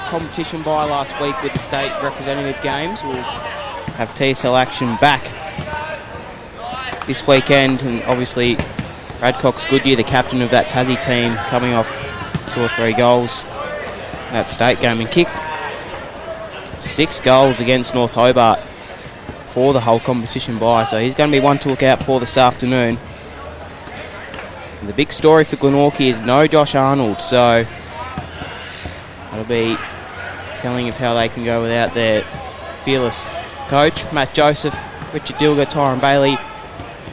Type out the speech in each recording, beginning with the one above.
Competition bye last week with the state representative games. We'll have TSL action back this weekend, and obviously Bradcock's Goodyear, the captain of that Tassie team, coming off 2 or 3 goals in that state game and kicked 6 goals against North Hobart for the whole competition bye, so he's going to be one to look out for this afternoon. And the big story for Glenorchy is no Josh Arnold, so that'll be telling of how they can go without their fearless coach, Matt Joseph, Richard Dilger, Tyron Bailey,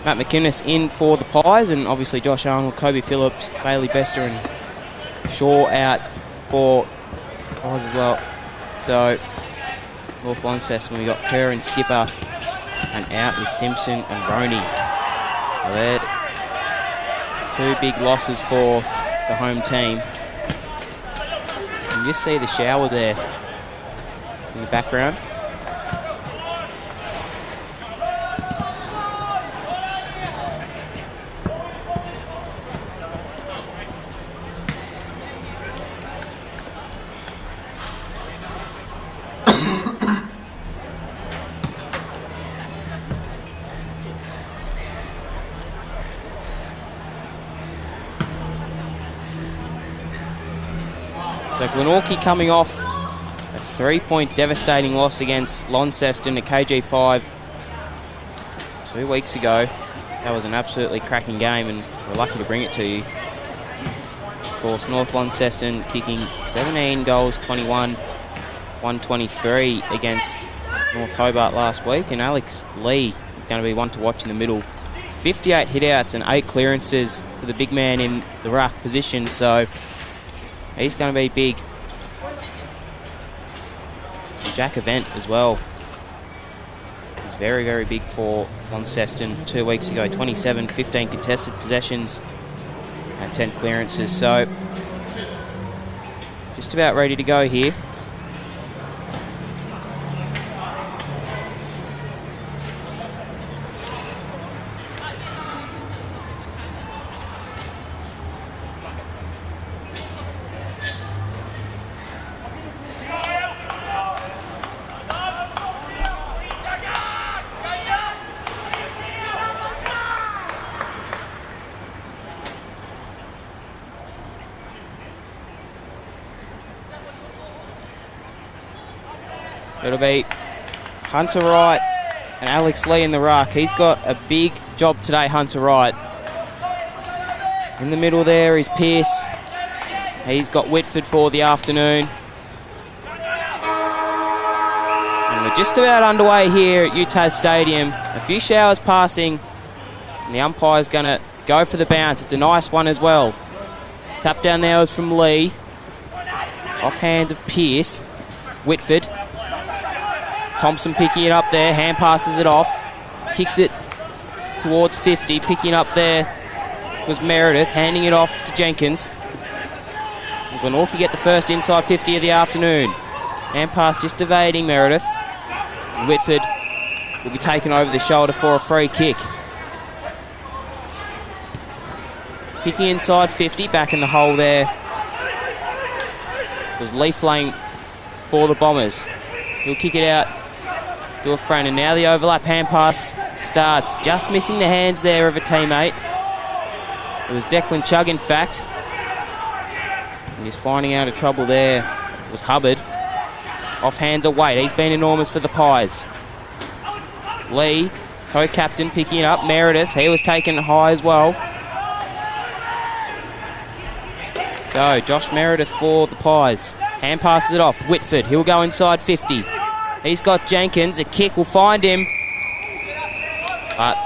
Matt McInnes in for the Pies, and obviously Josh Arnold, Kobe Phillips, Bailey Bester and Shaw out for Pies as well. So North Launceston, we got Kerr and Skipper, and out is Simpson and Roney. So they're 2 big losses for the home team. You can just see the showers there in the background. So Glenorchy coming off a 3-point devastating loss against Launceston at KG5 2 weeks ago. That was an absolutely cracking game, and we're lucky to bring it to you. Of course, North Launceston kicking 17 goals, 21, 123 against North Hobart last week, and Alex Lee is going to be one to watch in the middle. 58 hitouts and 8 clearances for the big man in the ruck position, so he's going to be big. And Jack Event as well. He's very, very big for Launceston 2 weeks ago. 27, 15 contested possessions and 10 clearances. So just about ready to go here. It'll be Hunter Wright and Alex Lee in the ruck. He's got a big job today, Hunter Wright. In the middle there is Pearce. He's got Whitford for the afternoon. And we're just about underway here at UTAS Stadium. A few showers passing, and the umpire's going to go for the bounce. It's a nice one as well. Tap down there was from Lee. Off hands of Pearce. Whitford. Thompson picking it up there, hand passes it off, kicks it towards 50, picking up there was Meredith, handing it off to Jenkins. And Glenorchy get the first inside 50 of the afternoon. Hand pass just evading Meredith. And Whitford will be taken over the shoulder for a free kick. Kicking inside 50, back in the hole there was Leaf Lane for the Bombers. He'll kick it out to a friend, and now the overlap hand pass starts. Just missing the hands there of a teammate. It was Declan Chugg, in fact. And he's finding out of trouble there. It was Hubbard. Off hands of Wade. He's been enormous for the Pies. Lee, co-captain, picking it up. Meredith, he was taken high as well. So, Josh Meredith for the Pies. Hand passes it off. Whitford, he'll go inside 50. He's got Jenkins. A kick will find him, but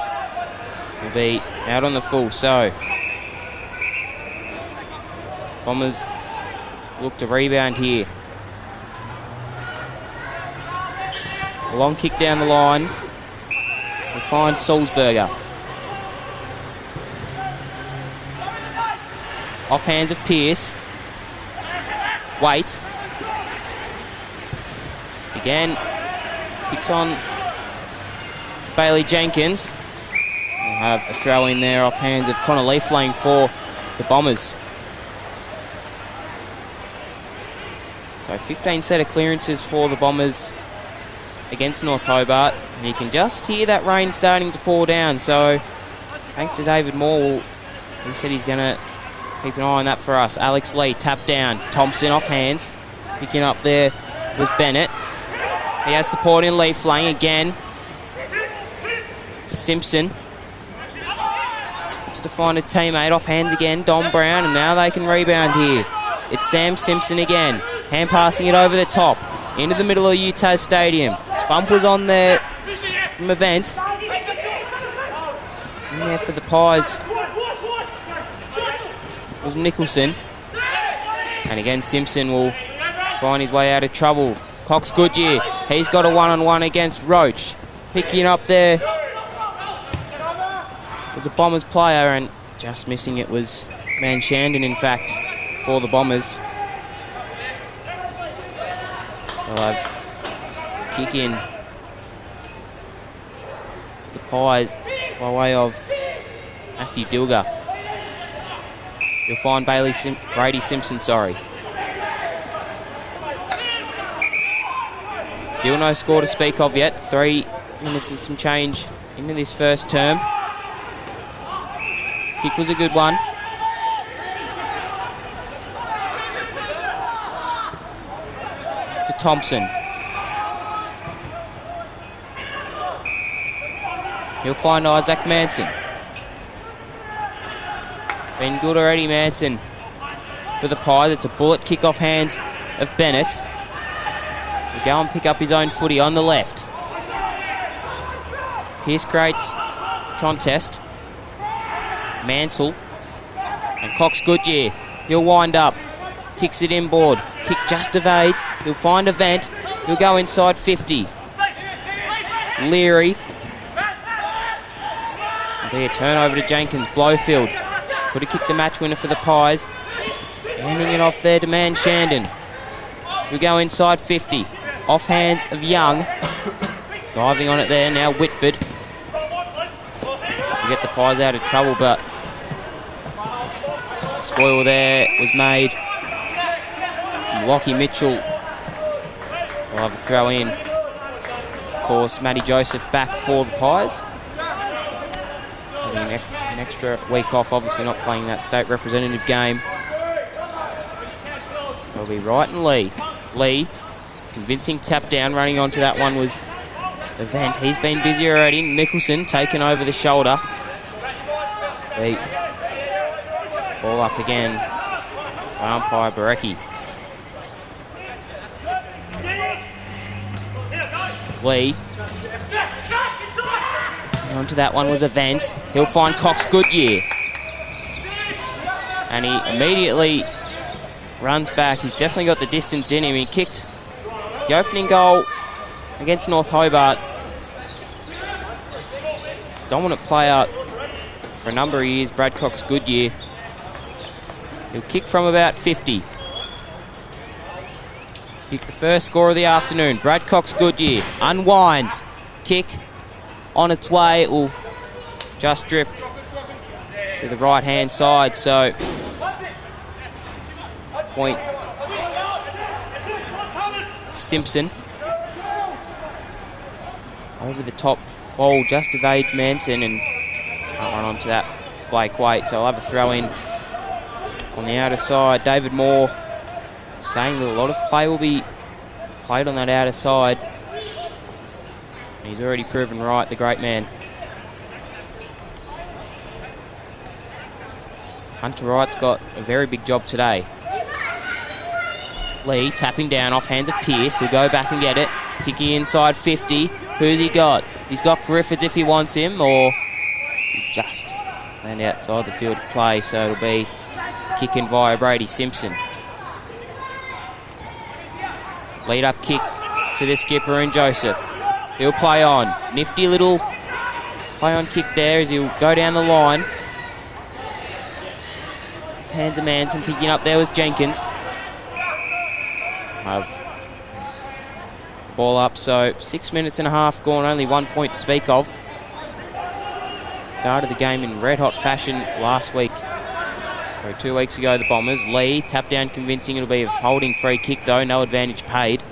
will be out on the full. So Bombers look to rebound here. A long kick down the line. We find Sulzberger. Off hands of Pearce. Waite. Again, kicks on to Bailey Jenkins. We'll have a throw in there off hands of Connor Leaflang for the Bombers. So 15 set of clearances for the Bombers against North Hobart. And you can just hear that rain starting to pour down. So thanks to David Moore, he said he's going to keep an eye on that for us. Alex Lee, tap down. Thompson off hands. Picking up there was Bennett. He has support in Leaflang again. Simpson. Looks to find a teammate off hands again. Dom Brown, and now they can rebound here. It's Sam Simpson again. Hand passing it over the top. Into the middle of UTAS Stadium. Bumpers on there from Event. In there for the Pies was Nicholson. And again, Simpson will find his way out of trouble. Cox Goodyear, he's got a one-on-one against Roach. Picking up there was a Bombers player, and just missing it was Manshandon, in fact, for the Bombers. So I've kick in the Pies by way of Matthew Dilger. You'll find Brady Simpson, sorry. Still no score to speak of yet. 3 minutes and some change into this first term. Kick was a good one. To Thompson. He'll find Isaac Manson. Been good already, Manson. For the Pies, it's a bullet kick off hands of Bennett. He'll go and pick up his own footy on the left. Pearce creates contest. Mansell. And Cox Goodyear. He'll wind up. Kicks it inboard. Kick just evades. He'll find Event. He'll go inside 50. Leary. It'll be a turnover to Jenkins. Blowfield. Could have kicked the match winner for the Pies. Handing it off there to Manshandon. He'll go inside 50. Off hands of Young. Diving on it there now, Whitford. We get the Pies out of trouble, but spoil there was made from Lockie Mitchell. We'll have a throw in. Of course, Matty Joseph back for the Pies. Having an extra week off, obviously not playing that state representative game. It'll be Wright and Lee. Lee, convincing tap down, running onto that one was Event. He's been busy already. Nicholson taken over the shoulder. The ball up again by umpire Barecki. Lee. And onto that one was Event. He'll find Cox Goodyear. And he immediately runs back. He's definitely got the distance in him. He kicked the opening goal against North Hobart. Dominant player for a number of years, Brad Cox Goodyear. He'll kick from about 50. Kick the first score of the afternoon. Brad Cox Goodyear unwinds. Kick on its way. It will just drift to the right-hand side. So, point Simpson. Over the top. Ball just evades Manson and can't run onto that Blake Waite. So I'll have a throw in on the outer side. David Moore saying that a lot of play will be played on that outer side. And he's already proven right, the great man. Hunter Wright's got a very big job today. Lee tapping down off hands of Pearce. He'll go back and get it. Kicking inside 50. Who's he got? He's got Griffiths if he wants him, or just land outside the field of play. So it'll be kicking via Brady Simpson. Lead up kick to the skipper and Joseph. He'll play on. Nifty little play on kick there as he'll go down the line. Hands of Manson picking up there was Jenkins. Have ball up, so 6 minutes and a half gone, only 1 point to speak of. Started the game in red hot fashion last week. Or 2 weeks ago, the Bombers. Lee, tap down convincing. It'll be a holding free kick though, no advantage paid.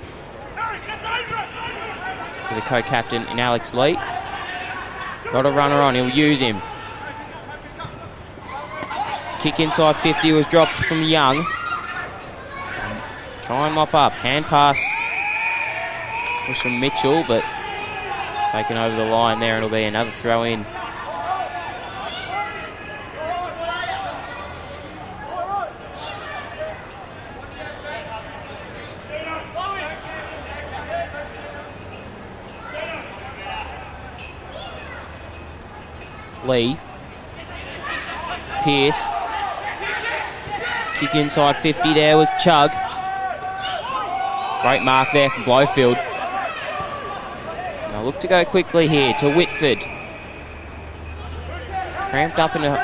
For the co-captain in Alex Lee. Got a runner on, he'll use him. Kick inside 50 was dropped from Young. Try and mop up. Hand pass was from Mitchell, but taken over the line there, and it'll be another throw in. Lee. Pearce. Kick inside 50 there was Chug. Great mark there from Blowfield. Now look to go quickly here to Whitford. Cramped up in a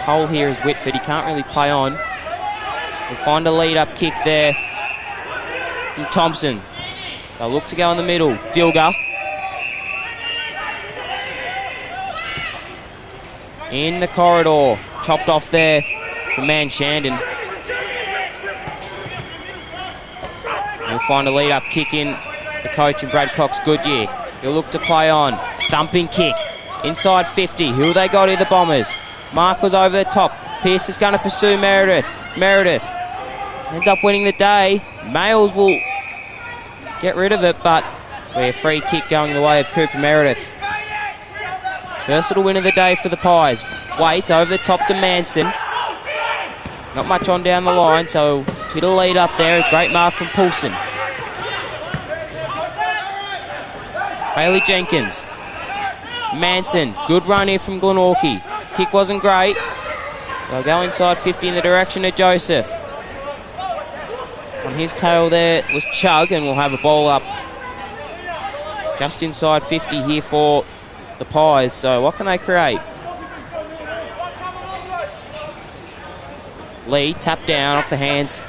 hole here is Whitford. He can't really play on. We'll find a lead-up kick there from Thompson. They'll look to go in the middle. Dilger. In the corridor. Chopped off there for Man Shandon. We'll find a lead-up kick in the coach and Brad Cox Goodyear. He'll look to play on. Thumping kick. Inside 50. Who they got here, the Bombers? Mark was over the top. Pearce is going to pursue Meredith. Meredith ends up winning the day. Males will get rid of it, but we're a free kick going the way of Cooper Meredith. First little win of the day for the Pies. Waits over the top to Manson. Not much on down the line, so bit of lead up there. Great mark from Poulsen. Bailey Jenkins. Manson. Good run here from Glenorchy. Kick wasn't great. They'll go inside 50 in the direction of Joseph. On his tail there was Chug, and we'll have a ball up just inside 50 here for the Pies. So what can they create? Lee tapped down off the hands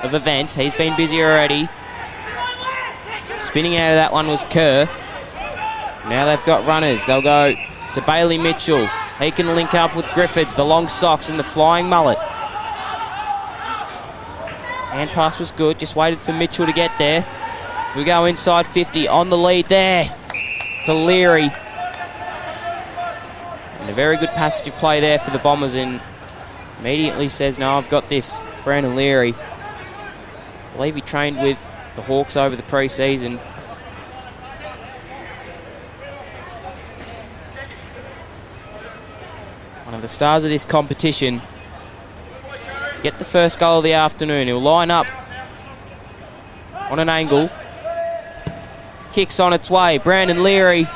of Event. He's been busy already. Spinning out of that one was Kerr. Now they've got runners. They'll go to Bailey Mitchell. He can link up with Griffiths, the long socks and the flying mullet. Hand pass was good. Just waited for Mitchell to get there. We go inside 50 on the lead there to Leary. And a very good passage of play there for the Bombers, and immediately says, no, I've got this. Brandon Leary. I believe he trained with the Hawks over the pre-season. One of the stars of this competition. Get the first goal of the afternoon. He'll line up on an angle. Kicks on its way. Brandon Leary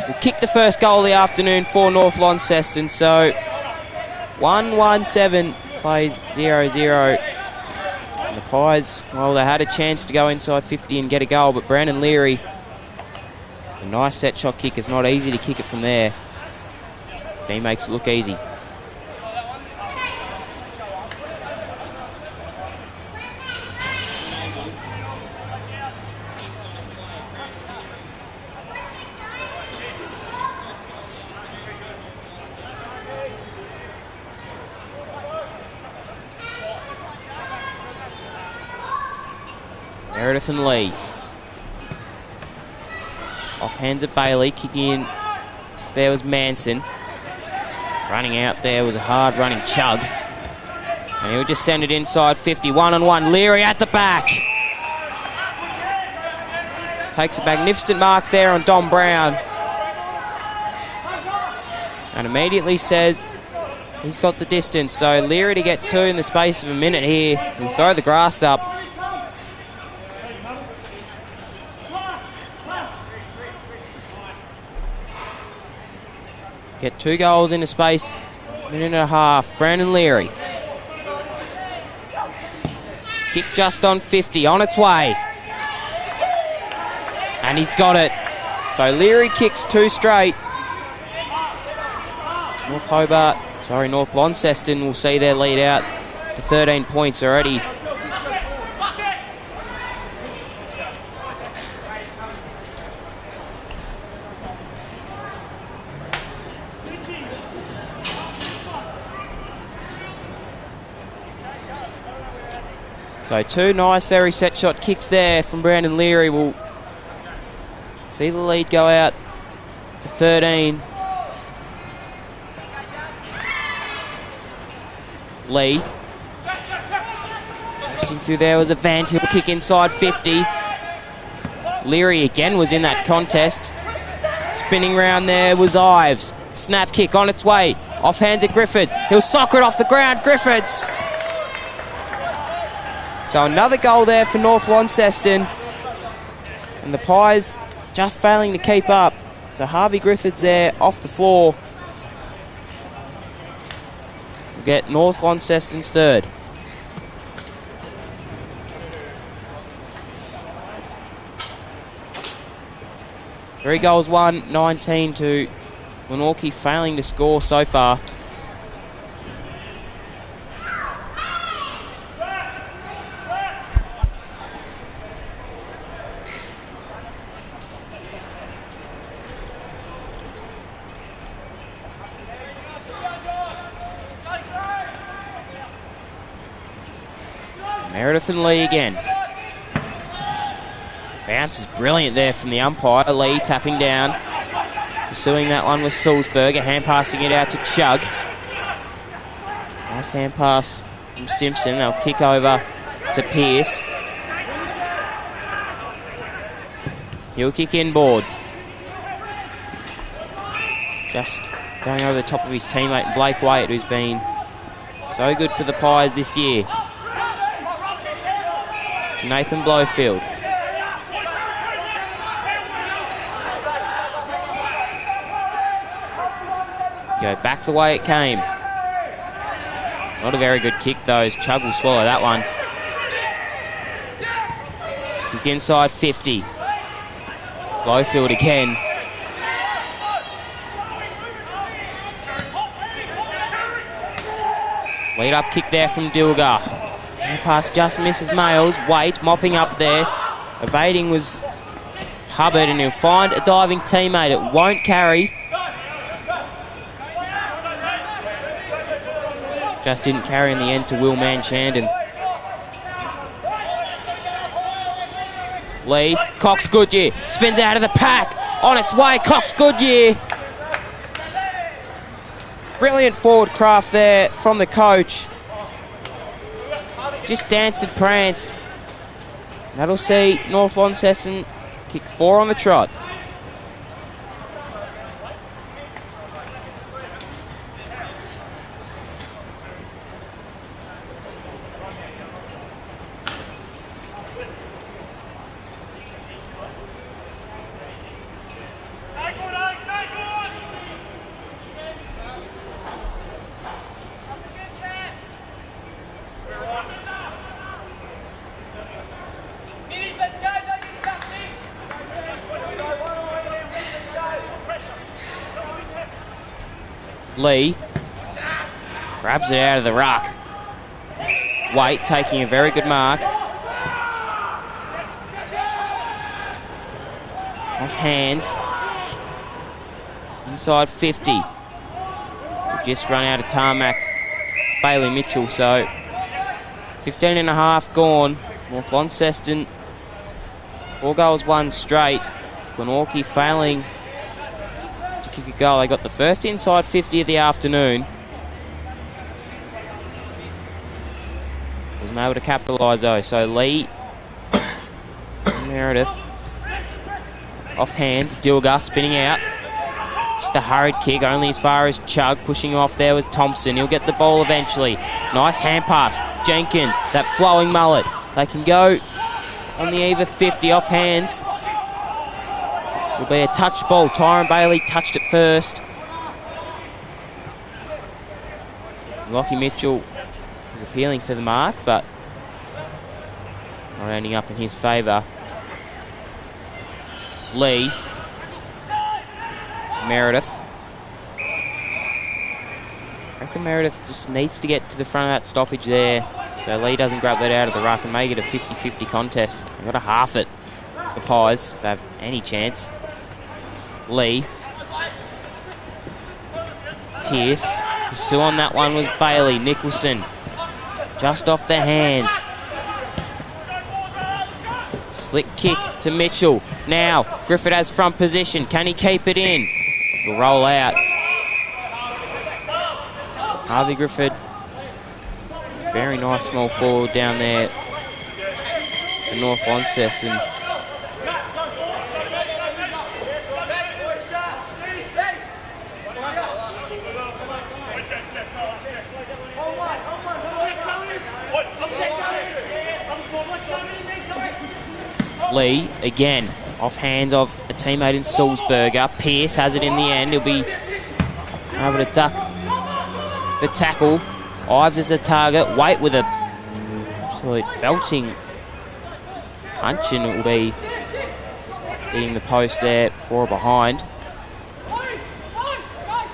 will kick the first goal of the afternoon for North Launceston. So 1-1-7 plays 0-0. And the Pies, well, they had a chance to go inside 50 and get a goal, but Brandon Leary, a nice set shot kick. It's not easy to kick it from there. He makes it look easy. Meredith and Lee. Off hands of Bailey, kicking in. There was Manson. Running out there was a hard running Chug. And he'll just send it inside 50. 1-on-1. Leary at the back. Takes a magnificent mark there on Dom Brown. And immediately says he's got the distance. So Leary to get two in the space of a minute here. He'll throw the grass up. Get 2 goals in a space, minute and a half. Brandon Leary. Kick just on 50, on its way. And he's got it. So Leary kicks 2 straight. North Launceston will see their lead out to 13 points already. So 2 nice, very set shot kicks there from Brandon Leary will see the lead go out to 13. Lee. Racing through there was a Van Til kick inside 50. Leary again was in that contest. Spinning round there was Ives. Snap kick on its way. Off hands at Griffiths. He'll soccer it off the ground. Griffiths. So another goal there for North Launceston. And the Pies just failing to keep up. So Harvey Griffiths there off the floor. We'll get North Launceston's third. Three goals won, 19 to Glenorchy, failing to score so far. Meredith and Lee again. Bounce is brilliant there from the umpire. Lee tapping down. Pursuing that one was Sulzberger. Hand passing it out to Chug. Nice hand pass from Simpson. They'll kick over to Pearce. He'll kick inboard. Just going over the top of his teammate Blake Waite, who's been so good for the Pies this year. To Nathan Blowfield. Go back the way it came. Not a very good kick though, as Chug will swallow that one. Kick inside 50. Blowfield again. Lead up kick there from Dilgar. Hand pass just misses Males. Waite mopping up there. Evading was Hubbard, and he'll find a diving teammate. It won't carry. Just didn't carry in the end to Will Manchandon. Lee, Cox Goodyear spins out of the pack. On its way, Cox Goodyear. Brilliant forward craft there from the coach. Just danced and pranced. That'll see North Launceston kick 4 on the trot. Lee grabs it out of the ruck. Waite taking a very good mark. Off hands. Inside 50. We'll just run out of tarmac. Bailey Mitchell, so 15 and a half gone. North Launceston, 4 goals won straight. Glenorchy failing to kick a goal. They got the first inside 50 of the afternoon. Wasn't able to capitalise though. So Lee, Meredith, off hands, Dilgar spinning out. Just a hurried kick, only as far as Chug. Pushing off there was Thompson. He'll get the ball eventually. Nice hand pass. Jenkins, that flowing mullet. They can go on the eve of 50 off hands. Will be a touch ball. Tyron Bailey touched it first. Lockie Mitchell was appealing for the mark, but not ending up in his favour. Lee. Meredith. I reckon Meredith just needs to get to the front of that stoppage there so Lee doesn't grab that out of the ruck and make it a 50-50 contest. They've got to half it, the Pies, if they have any chance. Lee. Pearce. Pursuit on that one was Bailey. Nicholson. Just off their hands. Slick kick to Mitchell. Now, Griffith has front position. Can he keep it in? Will roll out. Harvey Griffith. Very nice small forward down there in North Launceston. Lee, again, off hands of a teammate in Sulzberger. Pearce has it in the end. He'll be able to duck the tackle. Ives is the target. Waite with a absolute belching punch, and it will be hitting the post there, 4 behind.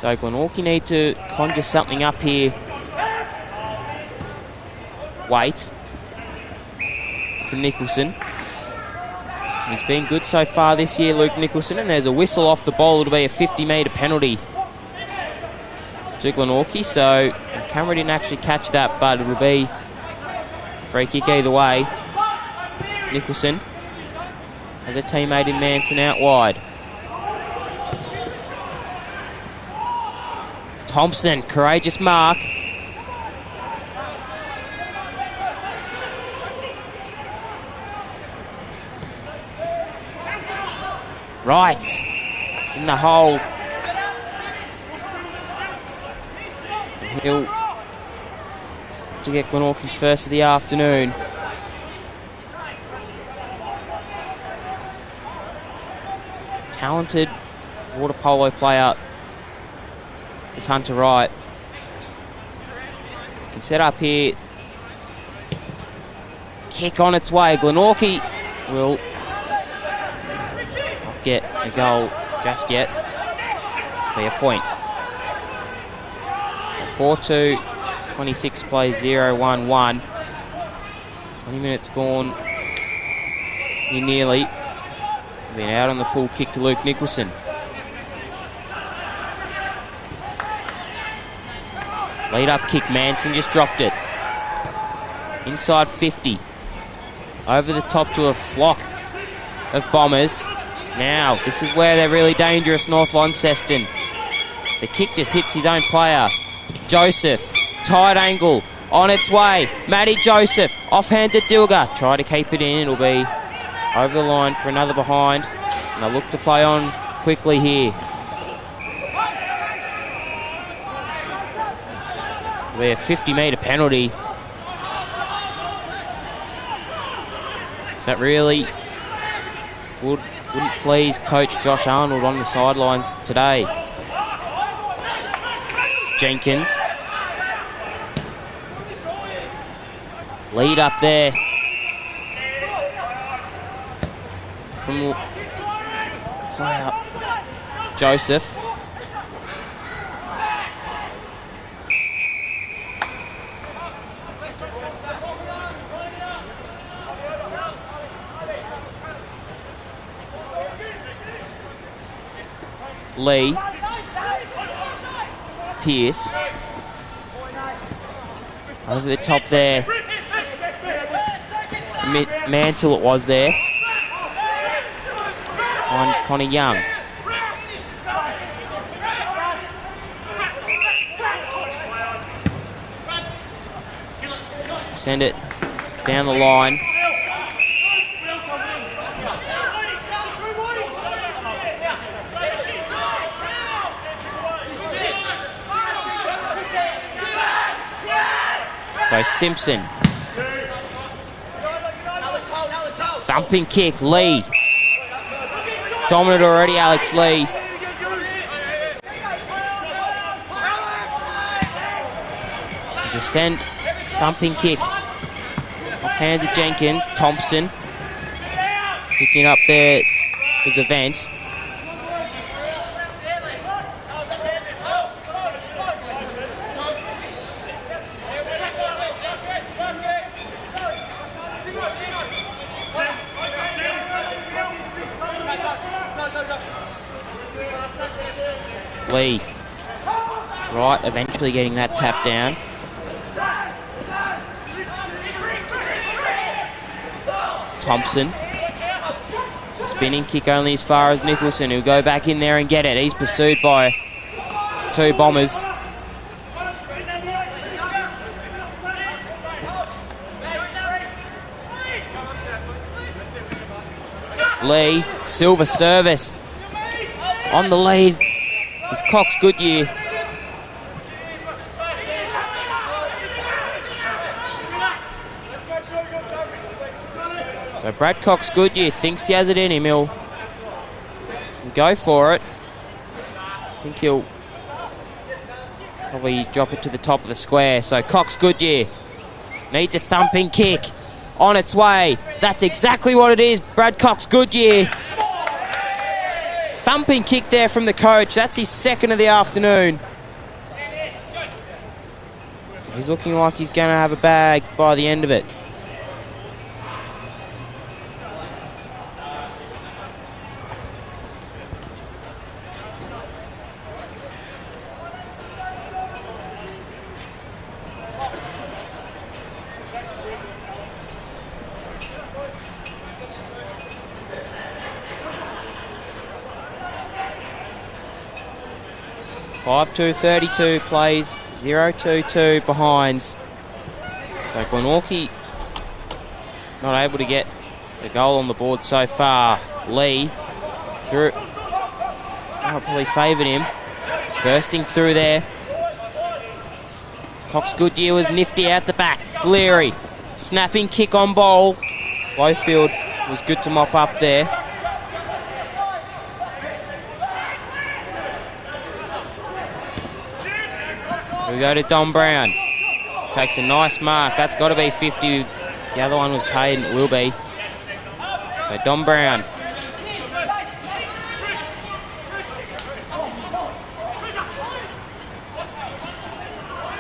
So Glenorchy need to conjure something up here. Waite to Nicholson. He's been good so far this year, Luke Nicholson, and there's a whistle off the ball. It'll be a 50-metre penalty to Glenorchy, so the camera didn't actually catch that, but it'll be a free kick either way. Nicholson has a teammate in Manson out wide. Thompson, courageous mark. Right, in the hole. He'll to get Glenorchy's first of the afternoon. Talented water polo player is Hunter Wright. Can set up here. Kick on its way. Glenorchy will get a goal just yet. Be a point. So 4-2, 26 plays 0-1-1. 20 minutes gone. Nearly. Been out on the full kick to Luke Nicholson. Lead up kick, Manson just dropped it. Inside 50. Over the top to a flock of Bombers. Now, this is where they're really dangerous, North Launceston. The kick just hits his own player. Joseph, tight angle, on its way. Matty Joseph, offhand to Dilger. Try to keep it in, it'll be over the line for another behind. And they'll look to play on quickly here. It'll be a 50-metre penalty. So that really wouldn't please Coach Josh Arnold on the sidelines today. Jenkins. Lead up there. From player Joseph. Lee. Pearce. Over the top there. Mansell it was there. On Connie Young. Send it down the line. So Simpson. Thumping kick, Lee. Dominant already, Alex Lee. Just send thumping kick. Off hands of Jenkins. Thompson. Picking up there was Event. Lee. Right, eventually getting that tap down. Thompson. Spinning kick only as far as Nicholson, who'll go back in there and get it. He's pursued by 2 Bombers. Lee, silver service. On the lead is Cox Goodyear. So Brad Cox Goodyear thinks he has it in him. He'll go for it. I think he'll probably drop it to the top of the square. So Cox Goodyear needs a thumping kick on its way. That's exactly what it is. Brad Cox Goodyear. Thumping kick there from the coach. That's his second of the afternoon. He's looking like he's going to have a bag by the end of it. (5:2:32) plays 0-2-2 behinds. So Glenorchy not able to get the goal on the board so far. Lee through. Oh, probably favoured him. Bursting through there. Cox Goodyear was nifty out the back. Leary. Snapping kick on bowl. Blowfield was good to mop up there. We go to Don Brown. Takes a nice mark. That's got to be 50. The other one was paid and it will be. So Don Brown.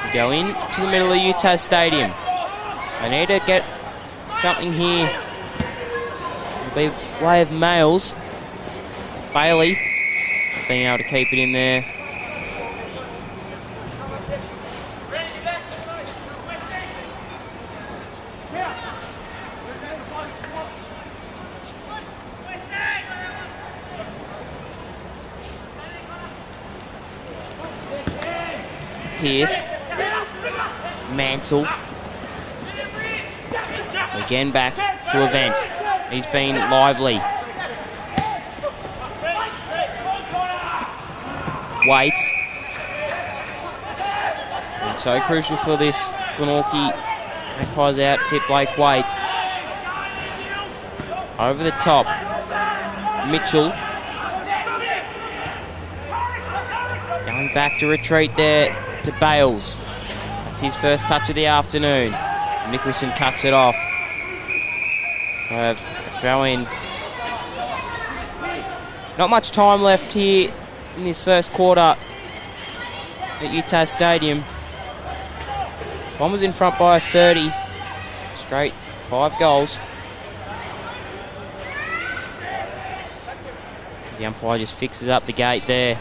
We go into the middle of UTAS Stadium. I need to get something here. It'll be way of males. Bailey being able to keep it in there. Pierce, Mansell, again back to Event. He's been lively. Waits. And so crucial for this Glenorchy Magpies outfit, Blake Waite. Over the top, Mitchell. Going back to retreat there to Bales. That's his first touch of the afternoon. Nicholson cuts it off. Throw in. Not much time left here in this first quarter at UTAS Stadium. Bombers in front by 30. Straight 5 goals. The umpire just fixes up the gate there.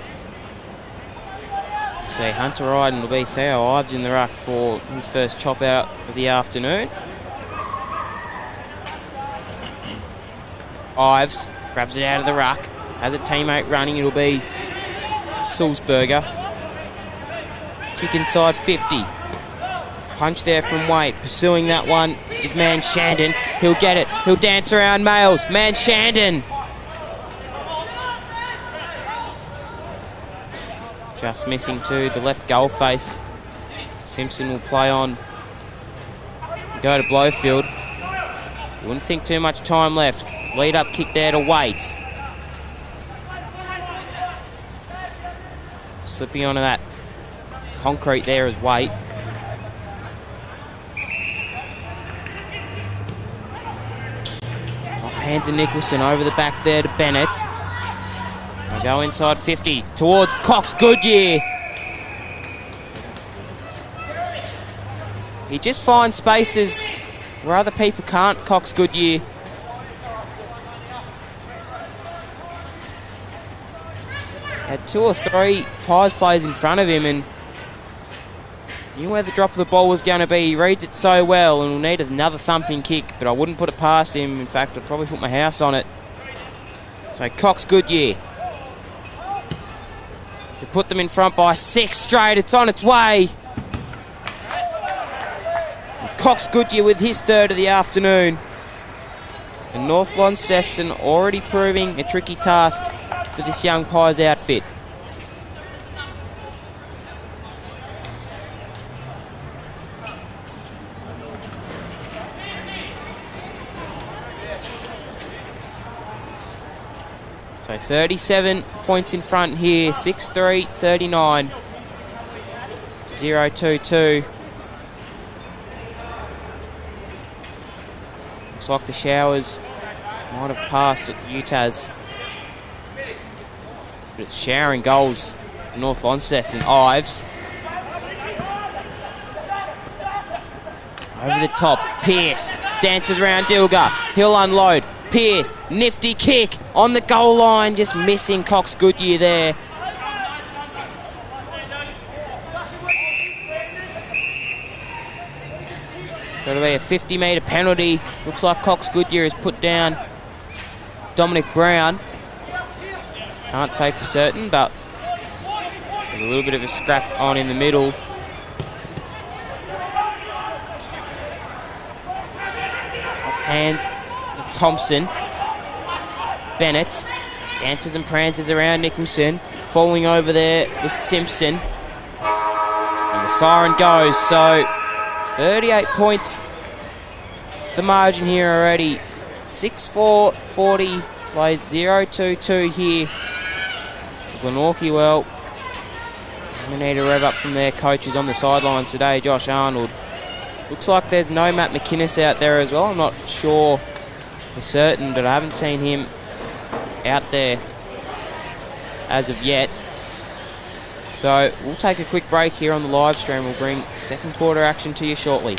So Hunter Ryden will be Theo Ives in the ruck for his first chop out of the afternoon. Ives grabs it out of the ruck. Has a teammate running. It'll be Sulzberger. Kick inside 50. Punch there from Waite. Pursuing that one is Man Shandon. He'll get it. He'll dance around Males. Man Shandon. Just missing to the left goal face. Simpson will play on. Go to Blowfield. You wouldn't think too much time left. Lead up kick there to Waite. Slipping onto that concrete there is Waite. Off hands of Nicholson over the back there to Bennett. Go inside 50 towards Cox Goodyear. He just finds spaces where other people can't, Cox Goodyear. Had 2 or 3 Pies players in front of him and knew where the drop of the ball was going to be. He reads it so well and will need another thumping kick, but I wouldn't put it past him. In fact, I'd probably put my house on it. So Cox Goodyear. He put them in front by 6 straight. It's on its way. And Cox Goodyear with his 3rd of the afternoon. And North Launceston already proving a tricky task for this young Pies outfit. So 37 points in front here, 6-3, 39, 0-2-2. Looks like the showers might have passed at UTAS. But it's showering goals for North Launceston. Ives. Over the top, Pearce dances around Dilger. He'll unload. Pearce, nifty kick on the goal line, just missing Cox Goodyear there. So it'll be a 50-metre penalty. Looks like Cox Goodyear has put down Dominic Brown. Can't say for certain, but there's a little bit of a scrap on in the middle. Off hands of Thompson. Bennett dances and prances around Nicholson. Falling over there was Simpson. And the siren goes, so 38 points the margin here already. 6-4, 40, plays 0-2-2 here. Glenorchy, well, we need to rev up from their coaches on the sidelines today. Josh Arnold. Looks like there's no Matt McInnes out there as well. I'm not sure for certain, but I haven't seen him out there as of yet. So we'll take a quick break here on the live stream. We'll bring 2nd quarter action to you shortly.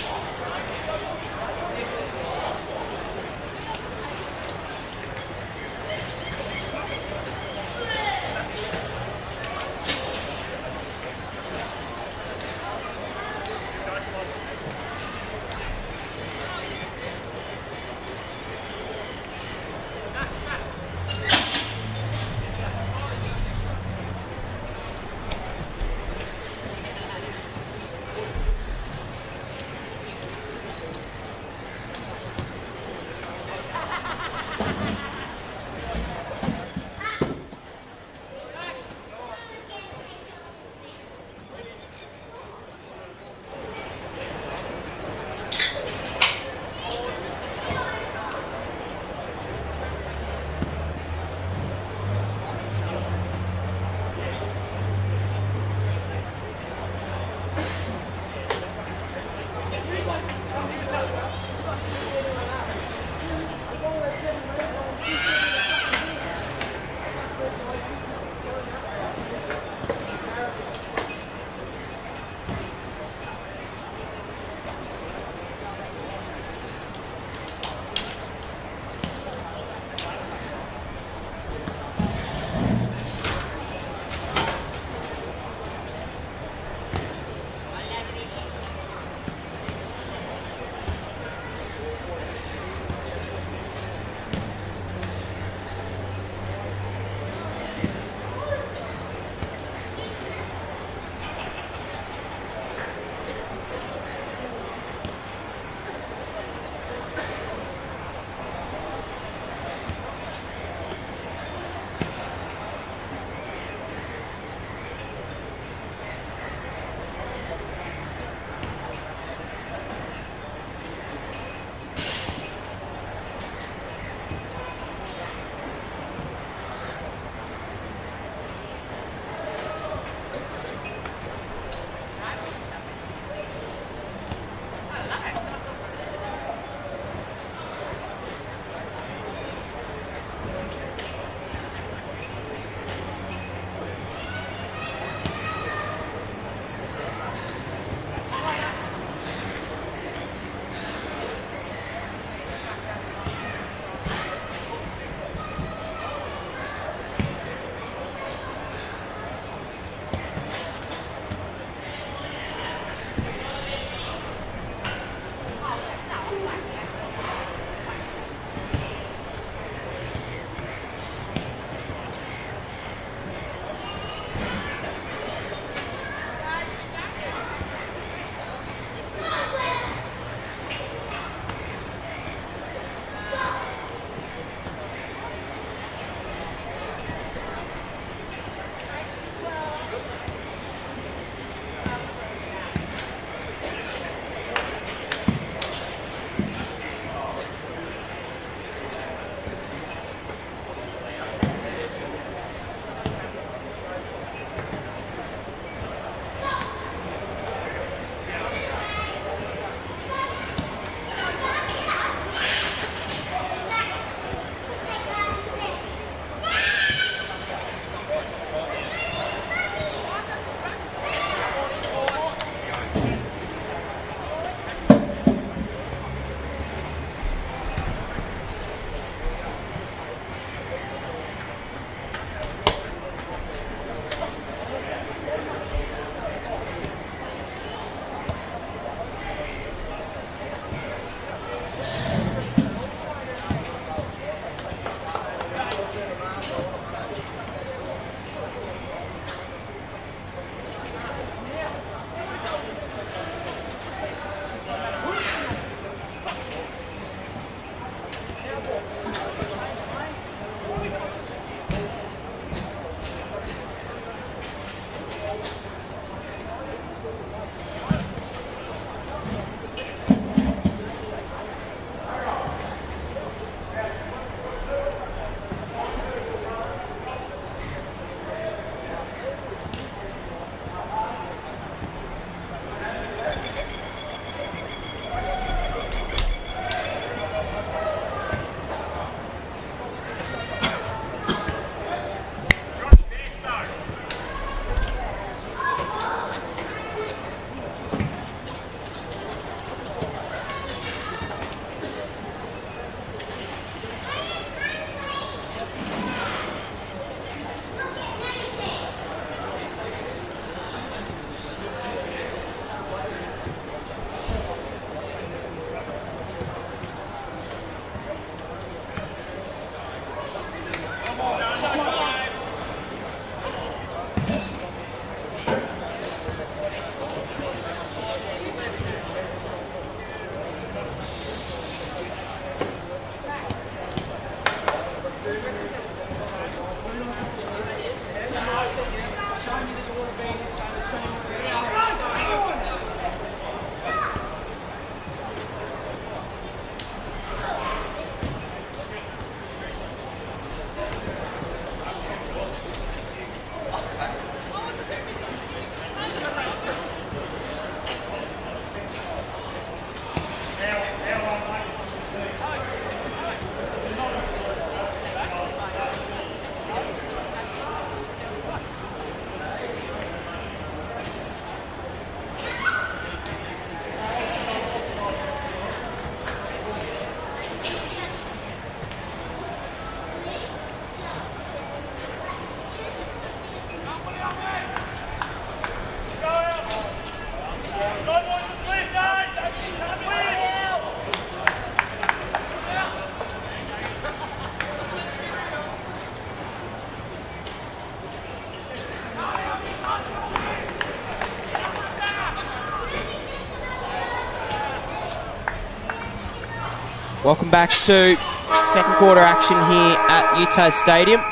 Welcome back to second quarter action here at UTAS Stadium.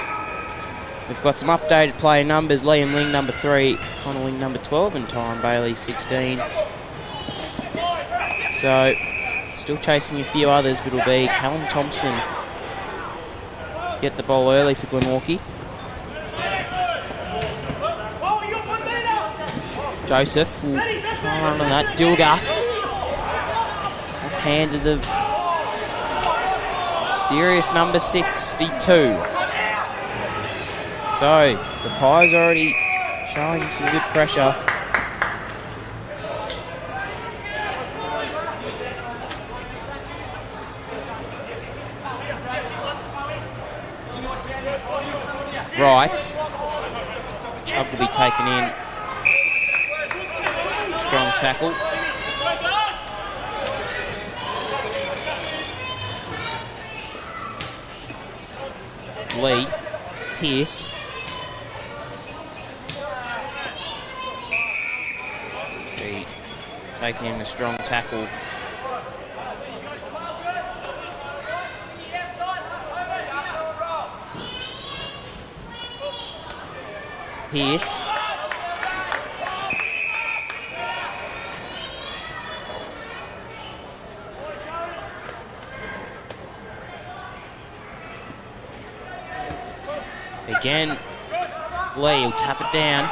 We've got some updated player numbers. Liam Ling, number 3, Connor Ling, number 12, and Tyron Bailey, 16. So, still chasing a few others, but it'll be Callum Thompson get the ball early for Glenorchy. Joseph will try and run on that. Dilger off hands of the mysterious number 62. So, the Pies already showing some good pressure. Right. Chubb will be taken in. Strong tackle. Lee, Pierce. Taking in a strong tackle. Pierce. Again, Lee will tap it down.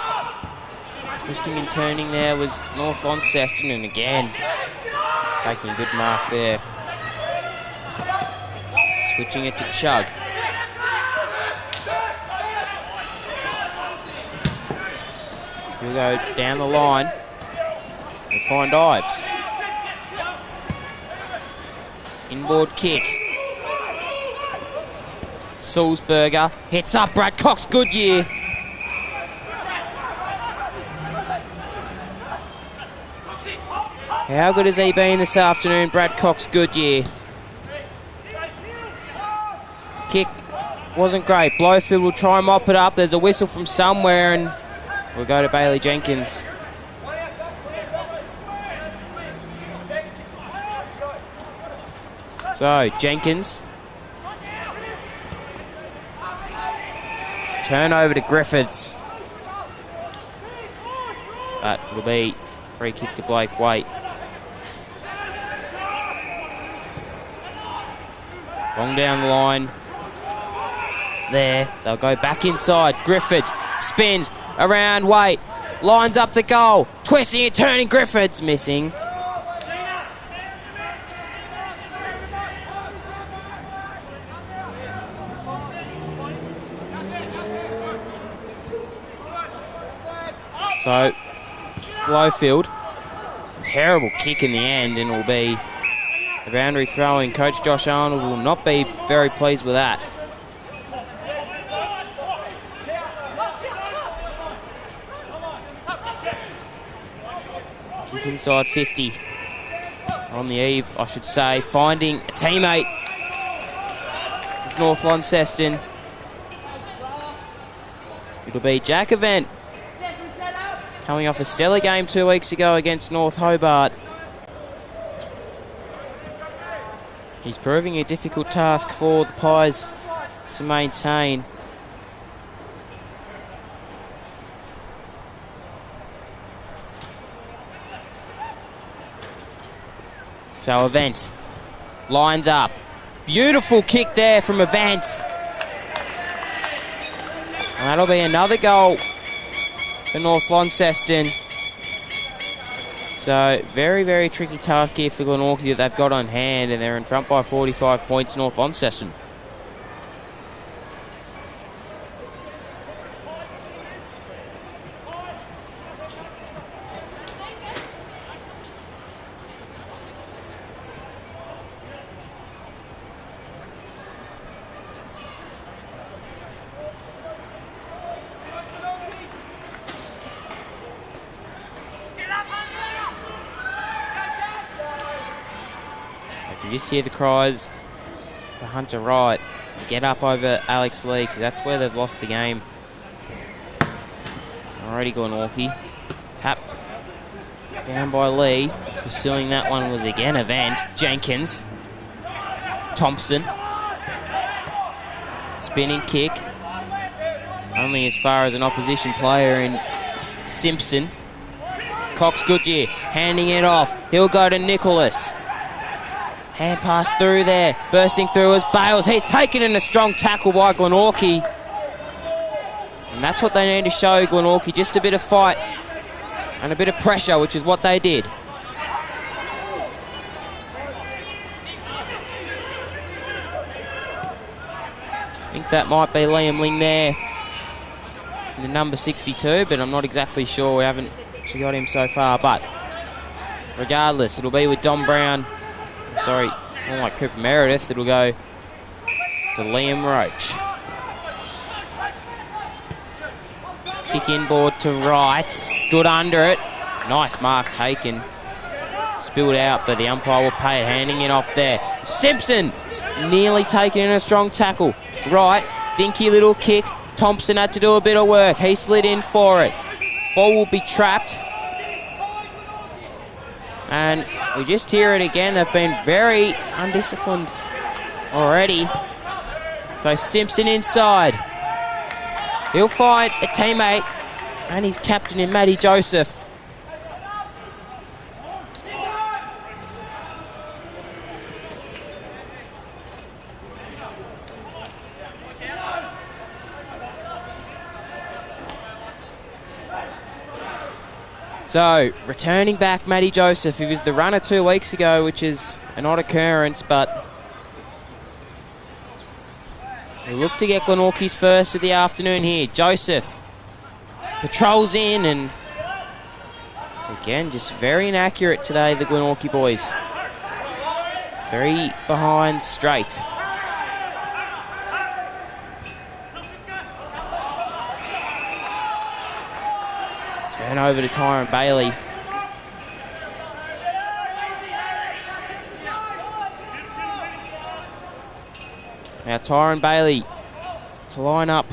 Twisting and turning there was North Launceston, and again, taking a good mark there. Switching it to Chug. He'll go down the line and find Ives. Inboard kick. Sulzberger hits up Brad Cox Goodyear. How good has he been this afternoon, Brad Cox Goodyear? Kick wasn't great. Blowfield will try and mop it up. There's a whistle from somewhere, and we'll go to Bailey Jenkins. So, Jenkins. Turnover to Griffiths. That will be free kick to Blake Waite. Long down the line. There, they'll go back inside. Griffiths spins around Waite. Lines up to goal. Twisting and turning. Griffiths missing. So, Blowfield, terrible kick in the end, and it will be a boundary throw-in. Coach Josh Arnold will not be very pleased with that. Kick inside 50. On the eve, I should say, finding a teammate. It's North Launceston. It'll be Jack Event, coming off a stellar game 2 weeks ago against North Hobart. He's proving a difficult task for the Pies to maintain. So Event lines up. Beautiful kick there from Event. And that'll be another goal for North Launceston. So very, very tricky task here for Glenorchy that they've got on hand, and they're in front by 45 points, North Launceston. You just hear the cries for Hunter Wright to get up over Alex Lee, because that's where they've lost the game. Already Glenorchy. Tap down by Lee. Pursuing that one was again Event. Jenkins. Thompson. Spinning kick. Only as far as an opposition player in Simpson. Cox Goodyear handing it off. He'll go to Nicholas. Hand pass through there. Bursting through as Bales. He's taken in a strong tackle by Glenorchy. And that's what they need to show Glenorchy. Just a bit of fight and a bit of pressure, which is what they did. I think that might be Liam Ling there in the number 62, but I'm not exactly sure. We haven't actually got him so far. But regardless, it'll be with Don Brown. Sorry, more like Cooper Meredith. It'll go to Liam Roach. Kick inboard to right. Stood under it. Nice mark taken. Spilled out, but the umpire will pay it. Handing it off there. Simpson nearly taken in a strong tackle. Right, dinky little kick. Thompson had to do a bit of work. He slid in for it. Ball will be trapped. And we just hear it again. They've been very undisciplined already. So Simpson inside. He'll find a teammate and his captain in Matty Joseph. So, returning back Matty Joseph, who was the runner 2 weeks ago, which is an odd occurrence, but we look to get Glenorchy's first of the afternoon here. Joseph patrols in, and again, just very inaccurate today, the Glenorchy boys. 3 behind straight. Turn over to Tyron Bailey. Now Tyron Bailey to line up.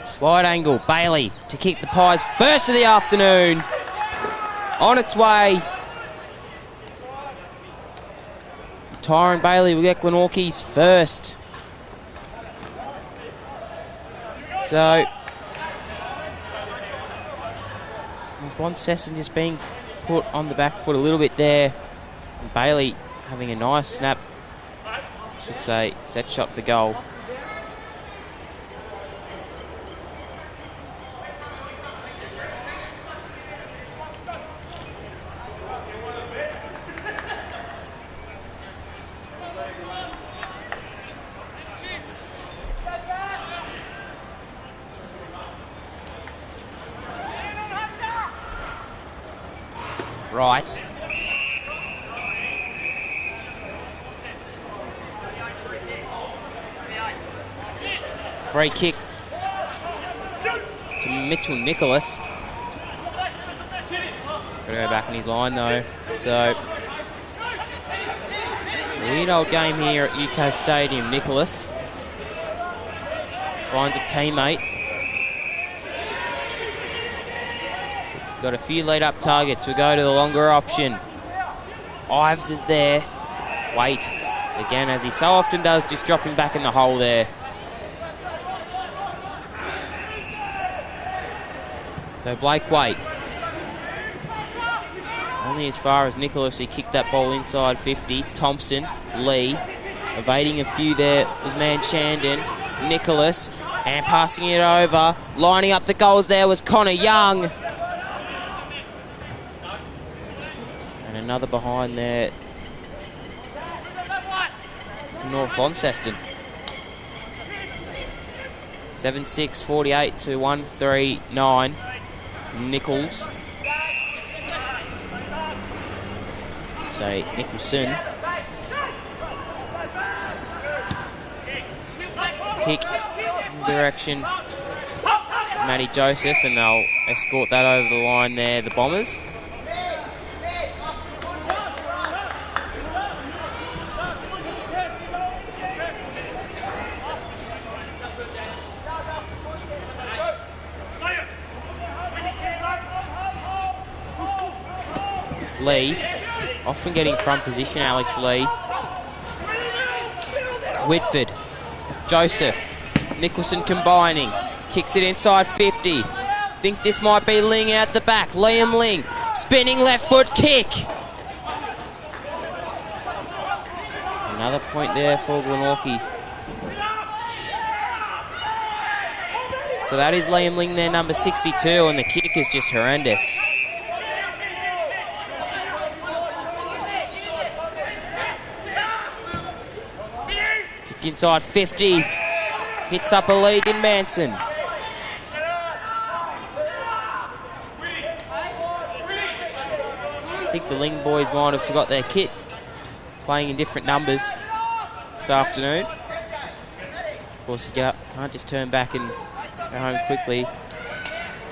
Slide angle, Bailey to kick the Pies first of the afternoon. On its way. Tyron Bailey will get Glenorchy's first. So, Launceston just being put on the back foot a little bit there. And Bailey having a nice snap, I should say, set shot for goal. Right. Free kick to Mitchell Nicholas. Got to go back in his line though. So, weird old game here at UTAS Stadium. Nicholas finds a teammate. Got a few lead-up targets. We'll go to the longer option. Ives is there. Wait. Again, as he so often does, just dropping back in the hole there. So Blake Waite. Only as far as Nicholas, he kicked that ball inside 50. Thompson, Lee, evading a few there was man Shandon. Nicholas, and passing it over. Lining up the goals there was Connor Young. And another behind there for North Launceston. 7-6, 48 to 1-3-9. Nichols. Say Nicholson. Kick in direction Matty Joseph, and they'll escort that over the line there, the Bombers. Lee, often getting front position, Alex Lee. Whitford, Joseph, Nicholson combining, kicks it inside 50. Think this might be Ling out the back. Liam Ling, spinning left foot kick. Another point there for Glenorchy. So that is Liam Ling there, number 62, and the kick is just horrendous. Inside 50, hits up a lead in Manson. I think the Ling boys might have forgot their kit, playing in different numbers this afternoon. Of course, you can't just turn back and go home quickly.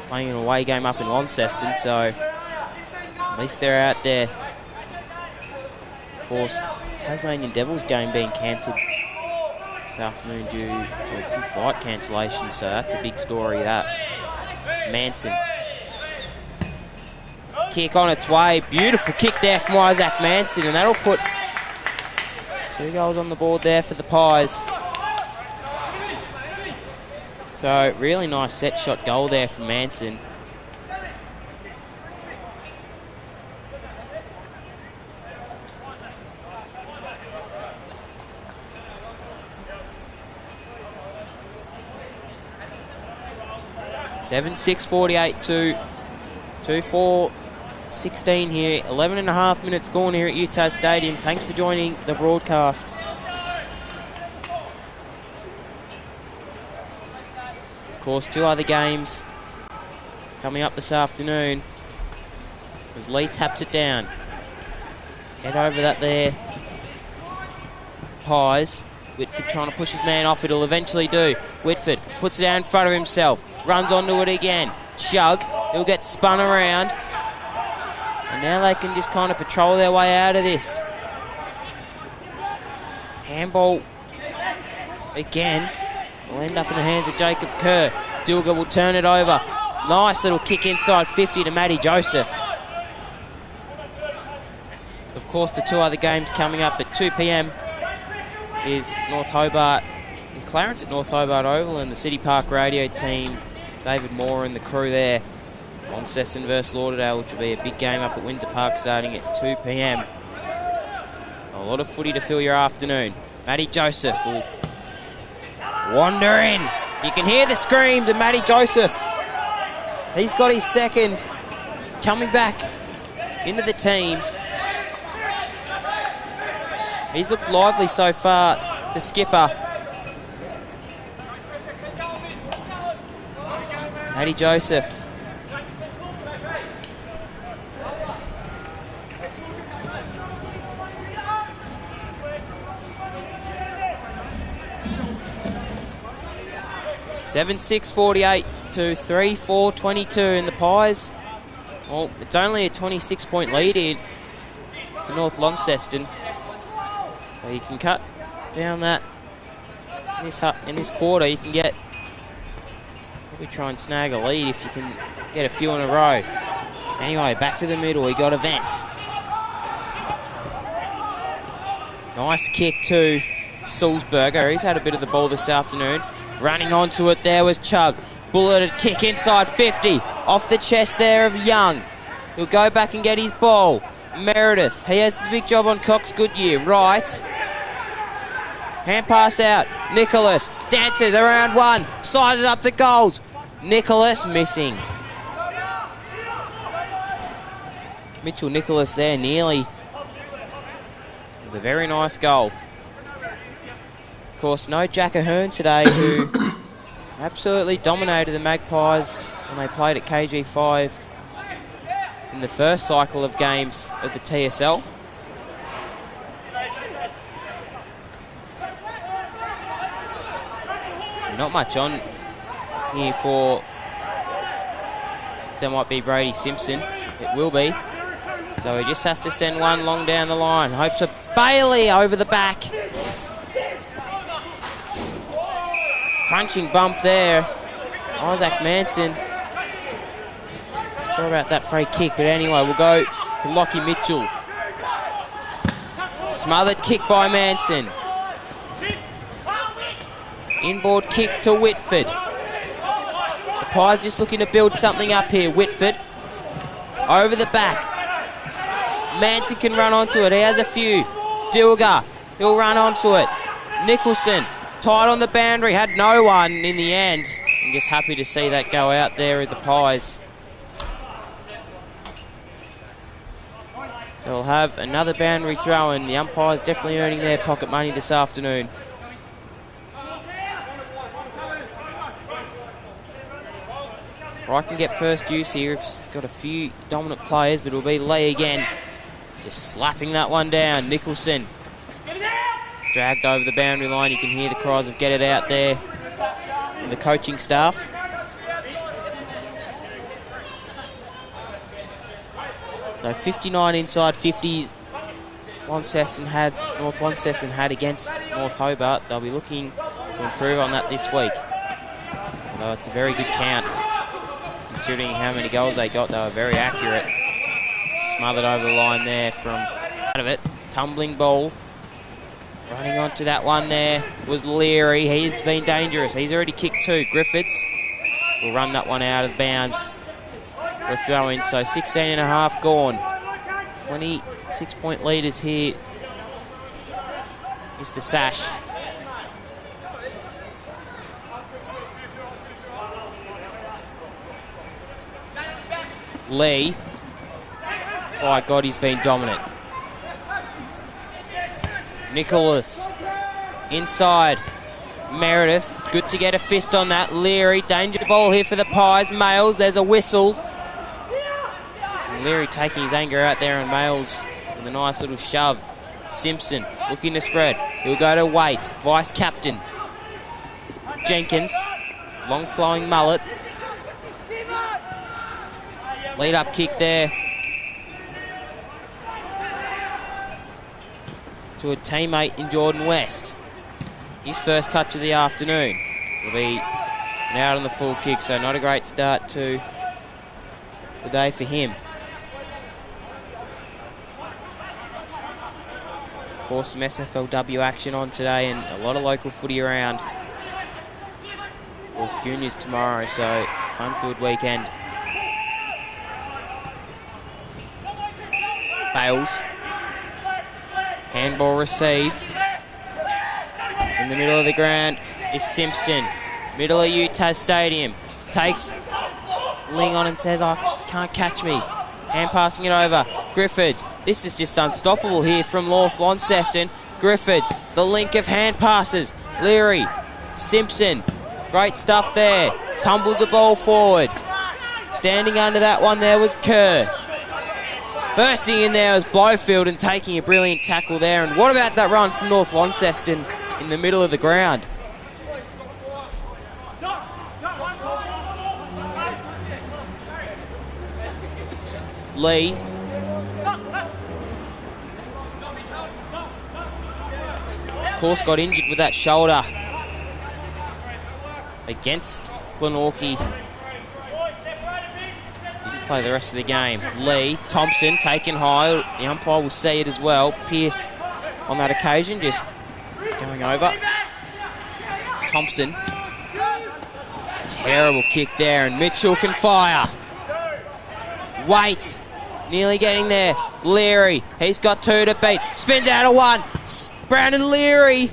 Playing an away game up in Launceston, so at least they're out there. Of course, Tasmanian Devils game being cancelled this afternoon due to a few flight cancellations, so that's a big story, that. Manson. Kick on its way. Beautiful kick there from Isaac Manson, and that'll put 2 goals on the board there for the Pies. So, really nice set shot goal there from Manson. Seven, 6, 48 to 2-4, 16 here. 11 and a half minutes gone here at UTAS Stadium. Thanks for joining the broadcast. Of course, 2 other games coming up this afternoon as Lee taps it down. Head over that there. Pies. Whitford trying to push his man off. It'll eventually do. Whitford puts it out in front of himself. Runs onto it again. Chug. He'll get spun around. And now they can just kind of patrol their way out of this. Handball again. Will end up in the hands of Jacob Kerr. Dilger will turn it over. Nice little kick inside 50 to Matty Joseph. Of course, the 2 other games coming up at 2 p.m. is North Hobart and Clarence at North Hobart Oval, and the City Park radio team, David Moore and the crew there. Launceston versus Lauderdale, which will be a big game up at Windsor Park starting at 2 p.m. A lot of footy to fill your afternoon. Matty Joseph will wander in. You can hear the scream to Matty Joseph. He's got his second. Coming back into the team. He's looked lively so far, the skipper. Matty Joseph. Seven, 6, 48 to 3-4, 22 in the Pies. Well, it's only a 26-point lead in to North Launceston. So you can cut down that in this quarter. You can get, probably try and snag a lead if you can get a few in a row. Anyway, back to the middle. We got Events. Nice kick to Sulzberger. He's had a bit of the ball this afternoon. Running onto it there was Chug. Bulleted kick inside 50. Off the chest there of Young. He'll go back and get his ball. Meredith, he has the big job on Cox Goodyear. Right. Hand pass out. Nicholas dances around one. Sizes up the goals. Nicholas missing. Mitchell Nicholas there nearly with a very nice goal. Of course, no Jack Ahern today, who absolutely dominated the Magpies when they played at KG5 in the first cycle of games of the TSL. Not much on here for... There might be Brady Simpson. It will be. So he just has to send one long down the line. Hopes of Bailey over the back. Crunching bump there. Isaac Manson. Not sure about that free kick, but anyway, we'll go to Lockie Mitchell. Smothered kick by Manson. Inboard kick to Whitford. The Pies just looking to build something up here. Whitford over the back. Manson can run onto it. He has a few. Dilger, he'll run onto it. Nicholson, tight on the boundary, had no one in the end. I'm just happy to see that go out there with the Pies. So we'll have another boundary throw, and the umpires definitely earning their pocket money this afternoon. If I can get first use here, it's got a few dominant players, but it'll be Lee again. Just slapping that one down. Nicholson dragged over the boundary line. You can hear the cries of get it out there from the coaching staff. So 59 inside 50s North Launceston had against North Hobart. They'll be looking to improve on that this week. Although it's a very good count. Considering how many goals they got, they were very accurate. Smothered over the line there from out of it. Tumbling ball. Running onto that one there was Leary. He's been dangerous. He's already kicked two. Griffiths will run that one out of bounds for a throw in. So 16 and a half gone. 26-point leaders here. Is the Sash. Lee. Oh my God, he's been dominant. Nicholas. Inside. Meredith. Good to get a fist on that. Leary. Danger ball here for the Pies. Males. There's a whistle. And Leary taking his anger out there on Males with a nice little shove. Simpson looking to spread. He'll go to Waite. Vice captain. Jenkins. Long flowing mullet. Lead up kick there to a teammate in Jordan West. His first touch of the afternoon will be out on the full kick, so not a great start to the day for him. Of course, some SFLW action on today and a lot of local footy around. Of course, juniors tomorrow, so fun-filled weekend. Bales. Handball receive. In the middle of the ground is Simpson. Middle of UTAS Stadium. Takes Ling on and says, "I can't catch me." Hand passing it over. Griffiths. This is just unstoppable here from North Launceston. Griffiths. The link of hand passes. Leary. Simpson. Great stuff there. Tumbles the ball forward. Standing under that one there was Kerr. Bursting in there was Blowfield and taking a brilliant tackle there. And what about that run from North Launceston in the middle of the ground? Lee. Of course got injured with that shoulder against Glenorchy. Play the rest of the game. Lee, Thompson taken high. The umpire will see it as well. Pearce on that occasion just going over. Thompson. Terrible kick there, and Mitchell can fire. Wait. Nearly getting there. Leary. He's got 2 to beat. Spins out of 1. Brandon Leary.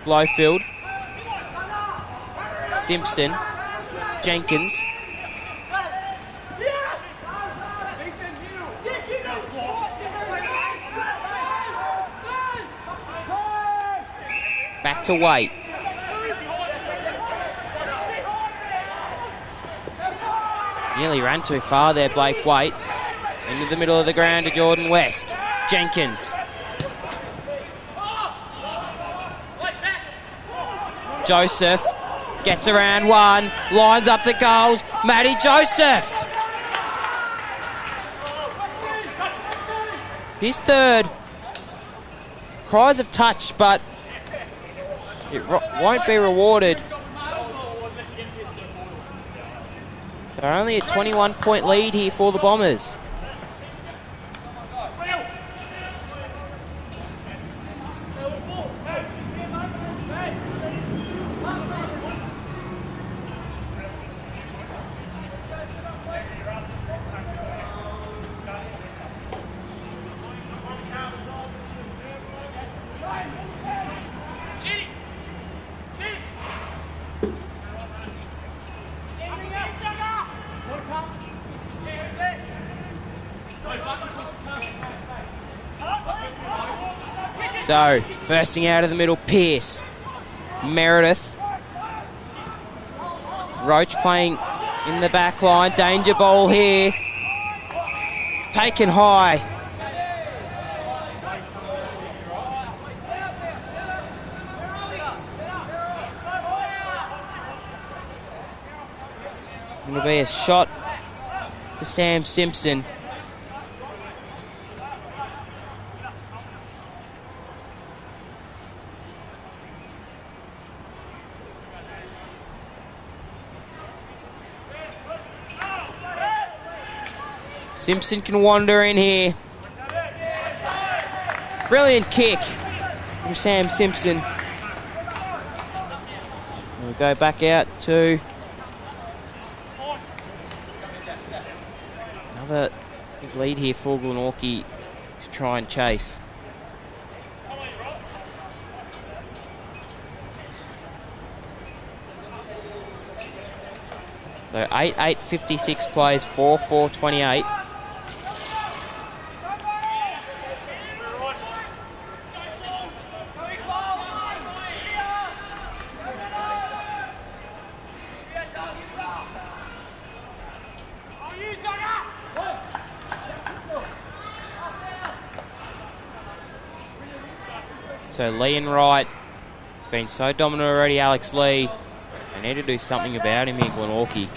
Blowfield. Simpson. Jenkins. Back to Waite. Nearly ran too far there, Blake Waite. Into the middle of the ground to Jordan West. Jenkins. Joseph gets around 1, lines up the goals. Matty Joseph. His 3rd. Cries of touch, but it won't be rewarded. So only a 21-point lead here for the Bombers. So, bursting out of the middle, Pearce. Meredith. Roach playing in the back line. Danger ball here. Taken high. It'll be a shot to Sam Simpson. Simpson can wander in here. Brilliant kick from Sam Simpson. We'll go back out to another big lead here for Glenorchy to try and chase. So 8:56 plays, 4:28. So Lee and Wright has been so dominant already, Alex Lee. They need to do something about him here, Glenorchy.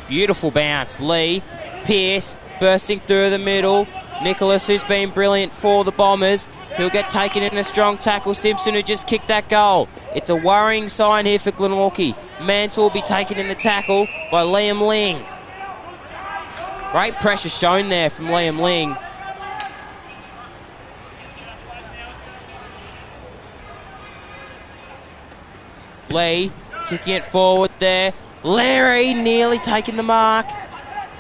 Beautiful bounce. Lee, Pearce, bursting through the middle. Nicholas, who's been brilliant for the Bombers. He'll get taken in a strong tackle. Simpson, who just kicked that goal. It's a worrying sign here for Glenorchy. Mantle will be taken in the tackle by Liam Ling. Great pressure shown there from Liam Ling. Lee kicking it forward there. Leary nearly taking the mark.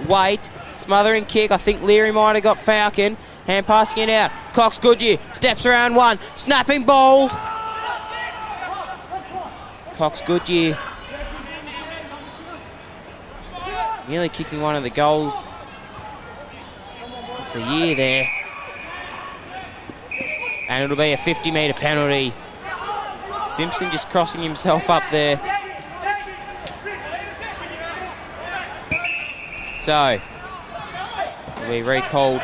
Waite, smothering kick. I think Leary might have got Falcon. Hand passing it out. Cox Goodyear steps around 1. Snapping ball. Cox Goodyear nearly kicking one of the goals of the year there. And it'll be a 50-metre penalty. Simpson just crossing himself up there. So, we recalled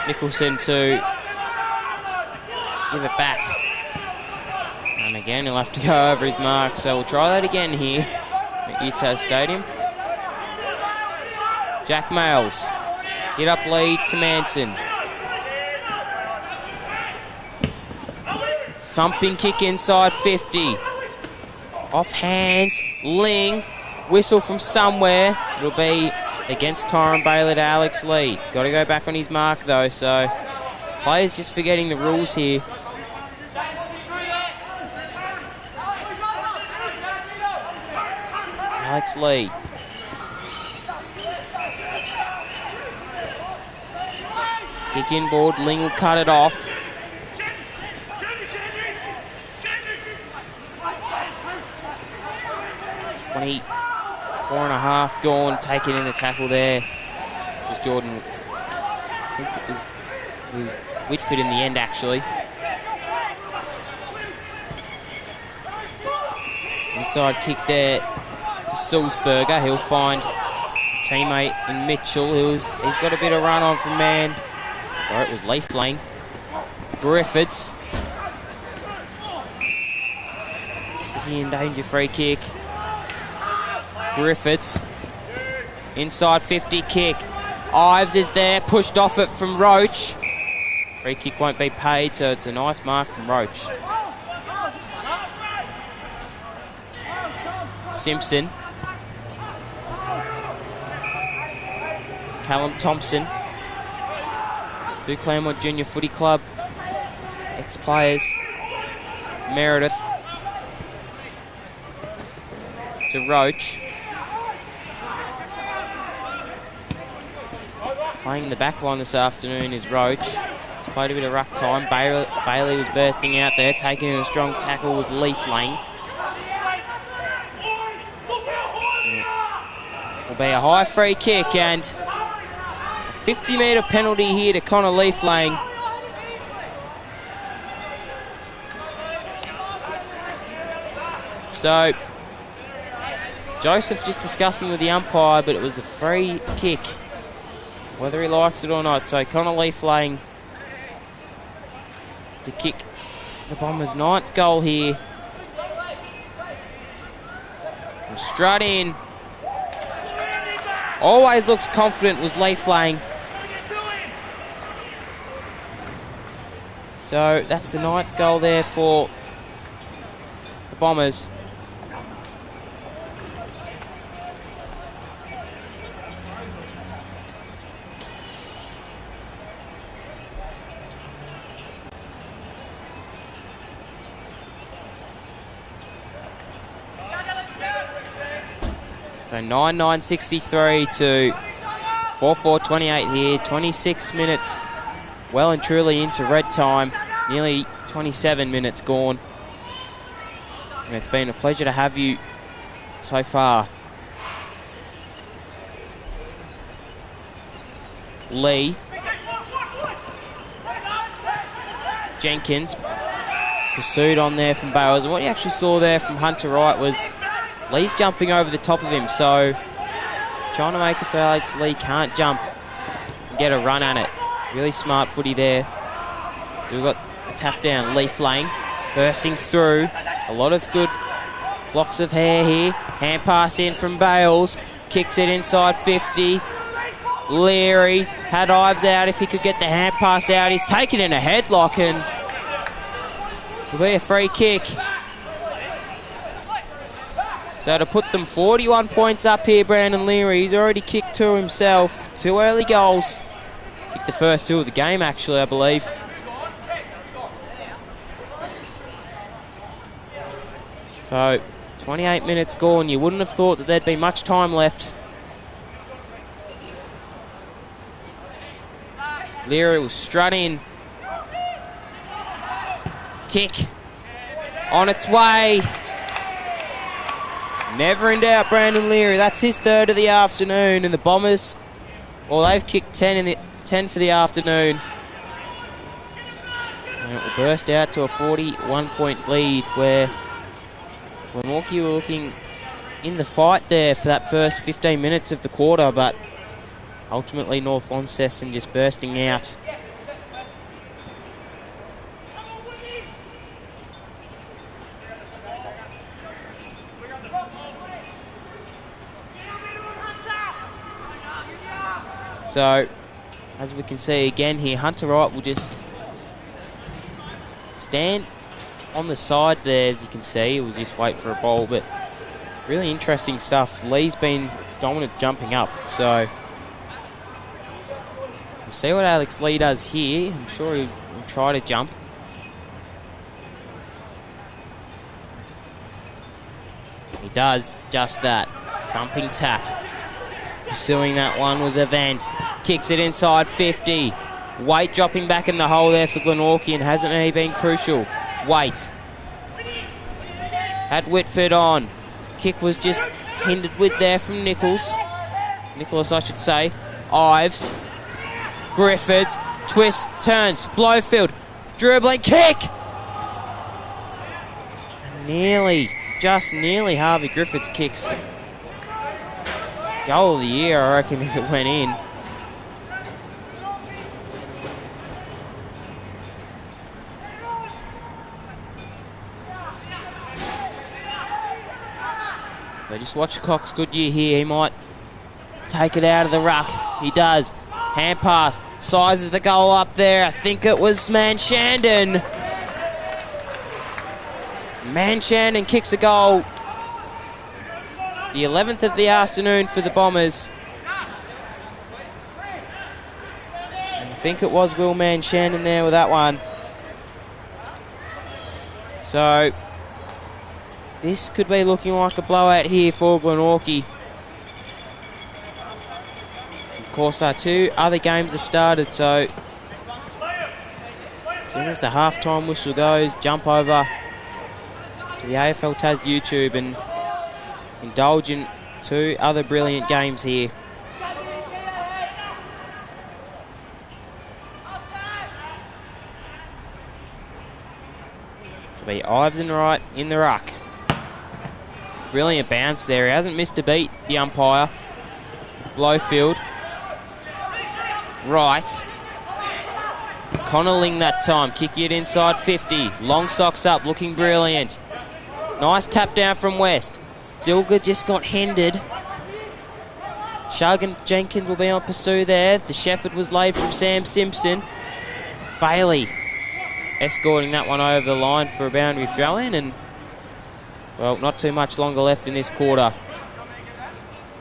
Nicholson to give it back. And again, he'll have to go over his mark. So we'll try that again here at UTAS Stadium. Jack Males, hit up lead to Manson. Thumping kick inside 50. Off hands, Ling. Whistle from somewhere. It'll be a against Tyron Bailey to Alex Lee. Got to go back on his mark though, so players just forgetting the rules here. Alex Lee. Kick inboard, Ling will cut it off. Four and a half gone, taken in the tackle there. It was Jordan, I think it was Whitford in the end actually. Inside kick there to Sulzberger. He'll find teammate in Mitchell, he's got a bit of run on from man. Or it was Leaf Lang. Griffiths. Kicking in danger, free kick. Griffiths. Inside 50 kick. Ives is there, pushed off it from Roach. Free kick won't be paid, so it's a nice mark from Roach. Simpson. Callum Thompson. To Claremont Junior Footy Club ex-players. Meredith. To Roach. Playing in the back line this afternoon is Roach. He's played a bit of ruck time. Bailey was bursting out there. Taking in a strong tackle was Leaf Lang. Will be a high free kick and 50-metre penalty here to Connor Leaf Lang. So, Joseph just discussing with the umpire, but it was a free kick, whether he likes it or not. So Connor Leaf Lang to kick the Bombers' 9th goal here. And strut in. Always looked confident was Leif Lang. So that's the 9th goal there for the Bombers. So 9-9-63 to 4-4-28 here. 26 minutes well and truly into red time. Nearly 27 minutes gone. And it's been a pleasure to have you so far. Lee. Jenkins. Pursued on there from Bales. And what you actually saw there from Hunter Wright was Lee's jumping over the top of him, so he's trying to make it so Alex Lee can't jump and get a run at it. Really smart footy there. So we've got the tap down, Leaf Lang bursting through. A lot of good flocks of hair here. Hand pass in from Bales. Kicks it inside 50. Leary had Ives out if he could get the hand pass out. He's taken in a headlock and it'll be a free kick. So to put them 41 points up here, Brandon Leary, he's already kicked 2 himself. 2 early goals. Kicked the first 2 of the game, actually, I believe. So 28 minutes gone. You wouldn't have thought that there'd be much time left. Leary will strut in. Kick. On its way. Never in doubt, Brandon Leary. That's his 3rd of the afternoon. And the Bombers, well, they've kicked 10 for the afternoon. And it will burst out to a 41-point lead where Glenorchy were looking in the fight there for that first 15 minutes of the quarter, but ultimately North Launceston just bursting out. So, as we can see again here, Hunter Wright will just stand on the side there, as you can see. It was just wait for a ball, but really interesting stuff. Lee's been dominant jumping up, so We'll see what Alex Lee does here. I'm sure he'll try to jump. He does just that. Thumping tap. Pursuing that one was Evans. Kicks it inside 50. Waite dropping back in the hole there for Glenorchy, and hasn't really been crucial. Waite. Had Whitford on. Kick was just hindered with there from Nicholas, I should say. Ives. Griffiths. Twist. Turns. Blowfield. Dribbling. Kick! And just nearly Harvey Griffiths kicks. Goal of the year, I reckon, if it went in. So just watch Cox Goodyear here. He might take it out of the ruck. He does. Hand pass. Sizes the goal up there. I think it was Manshandon. Manshandon kicks a goal. The 11th of the afternoon for the Bombers. And I think it was Will Manshandon there with that one. So this could be looking like a blowout here for Glenorchy. Of course, our two other games have started, so as soon as the halftime whistle goes, jump over to the AFL Tas YouTube and indulge in two other brilliant games here. So be Ives in the right in the ruck. Brilliant bounce there. He hasn't missed a beat, the umpire. Blowfield. Right. Connelling that time. Kicking it inside 50. Long socks up, looking brilliant. Nice tap down from West. Dilger just got hindered. Shug and Jenkins will be on pursuit there. The shepherd was laid from Sam Simpson. Bailey escorting that one over the line for a boundary throw-in, and well, not too much longer left in this quarter.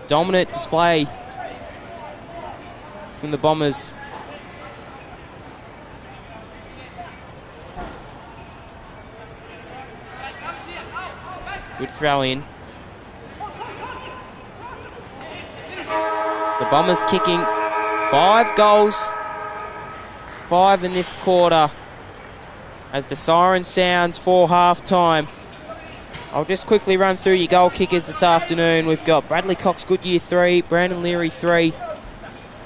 Dominant display from the Bombers. Good throw in. The Bombers kicking 5 goals. 5 in this quarter as the siren sounds for half-time. I'll just quickly run through your goal kickers this afternoon. We've got Bradley Cox Goodyear 3, Brandon Leary 3,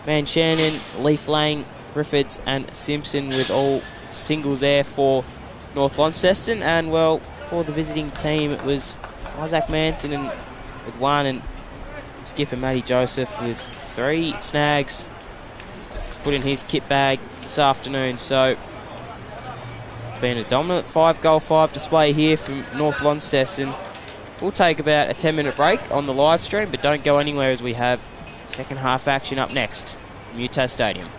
Manshannon, Leaf Lang, Griffiths and Simpson with all singles there for North Launceston. And well, for the visiting team it was Isaac Manson with 1 and skipper Matty Joseph with 3 snags to put in his kit bag this afternoon. So it's been a dominant 5-goal 5 display here from North Launceston. We'll take about a 10-minute break on the live stream, but don't go anywhere as we have second half action up next from UTAS Stadium.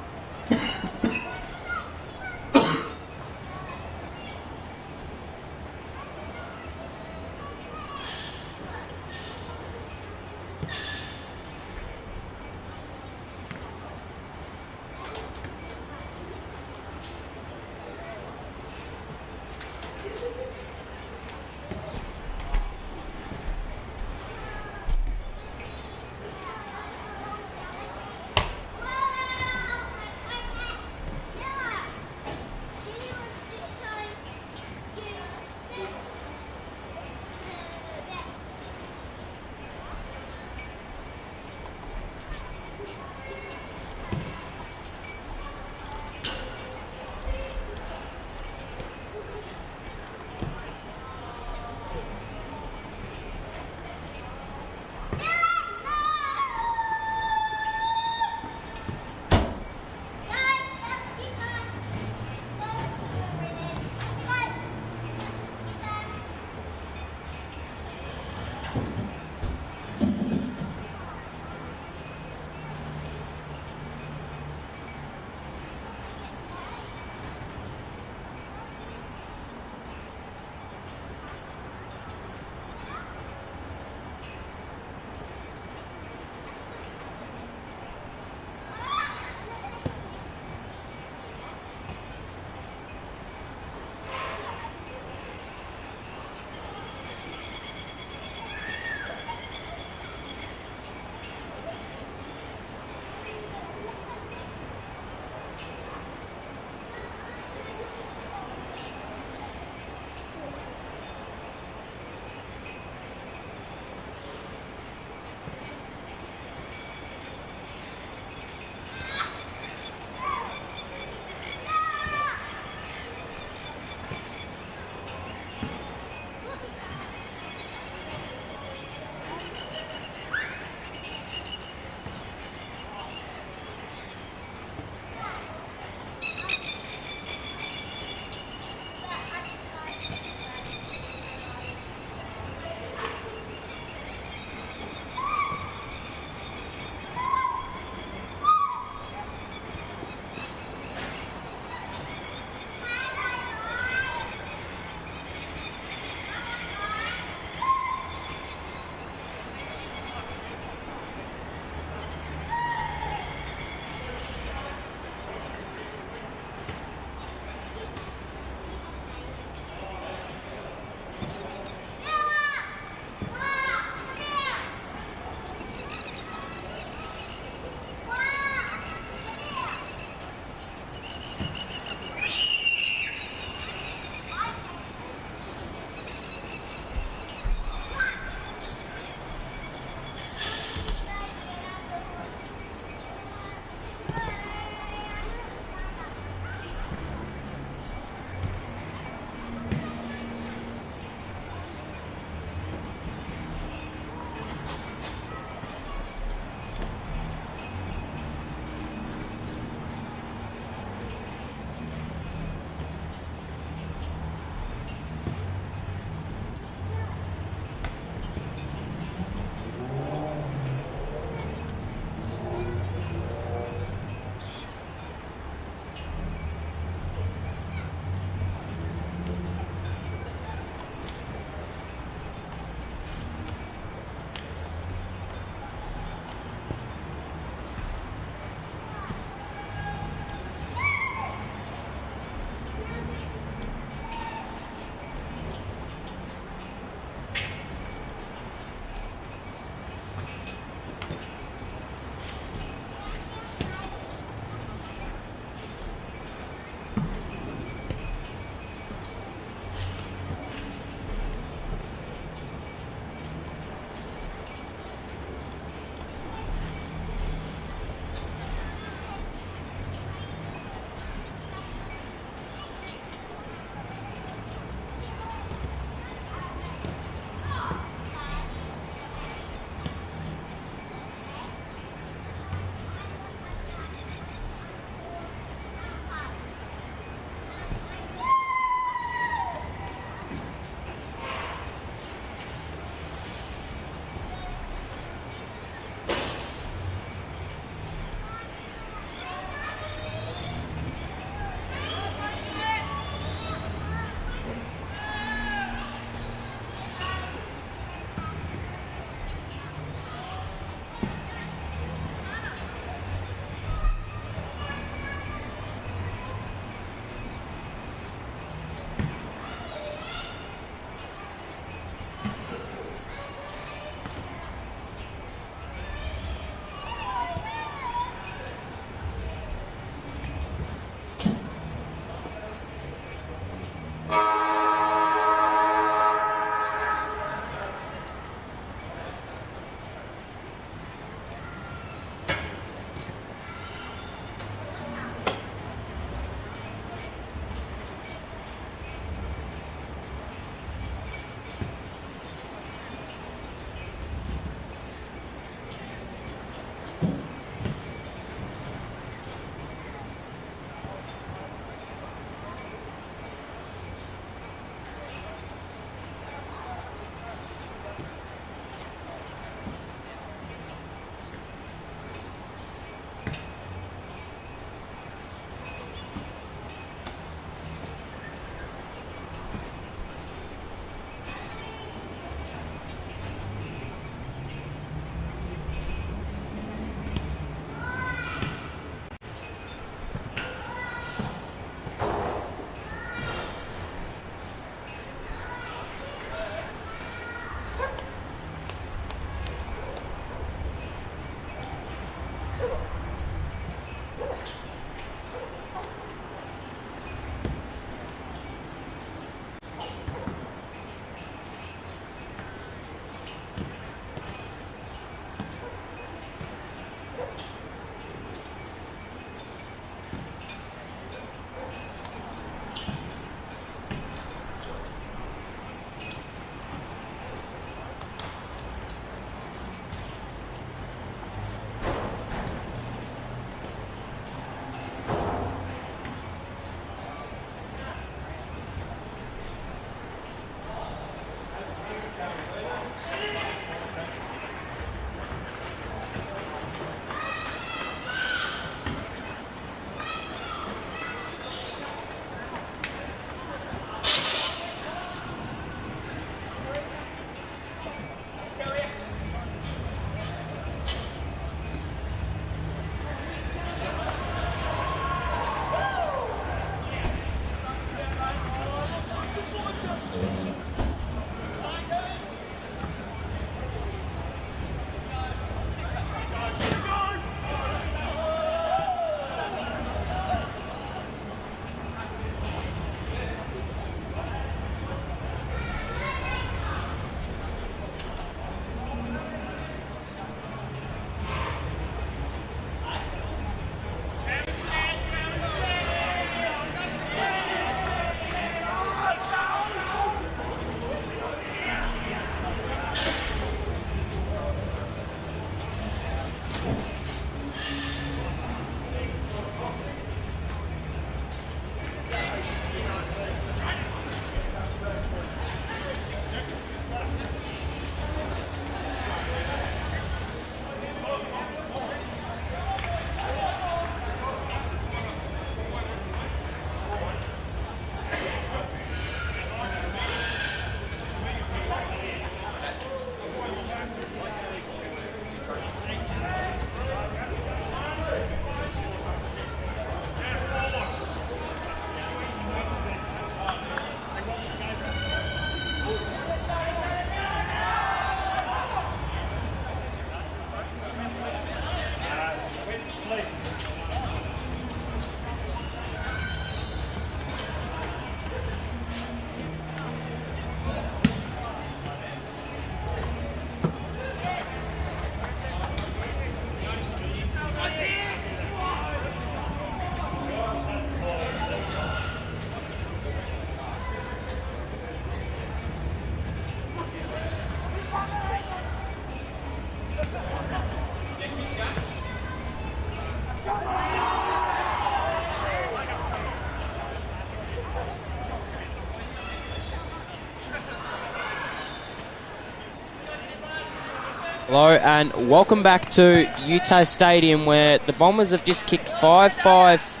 Hello and welcome back to UTAS Stadium, where the Bombers have just kicked 5-5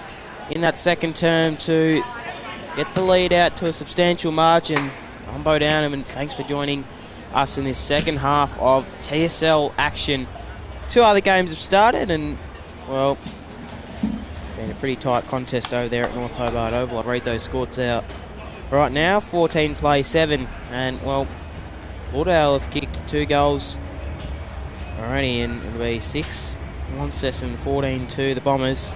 in that second term to get the lead out to a substantial margin. I'm Bo Downham, and thanks for joining us in this second half of TSL action. Two other games have started, and well, it's been a pretty tight contest over there at North Hobart Oval. I'll read those scores out right now. 14 play 7, and well, Lauderdale have kicked 2 goals already, and it'll be 6. Launceston 14-2, the Bombers.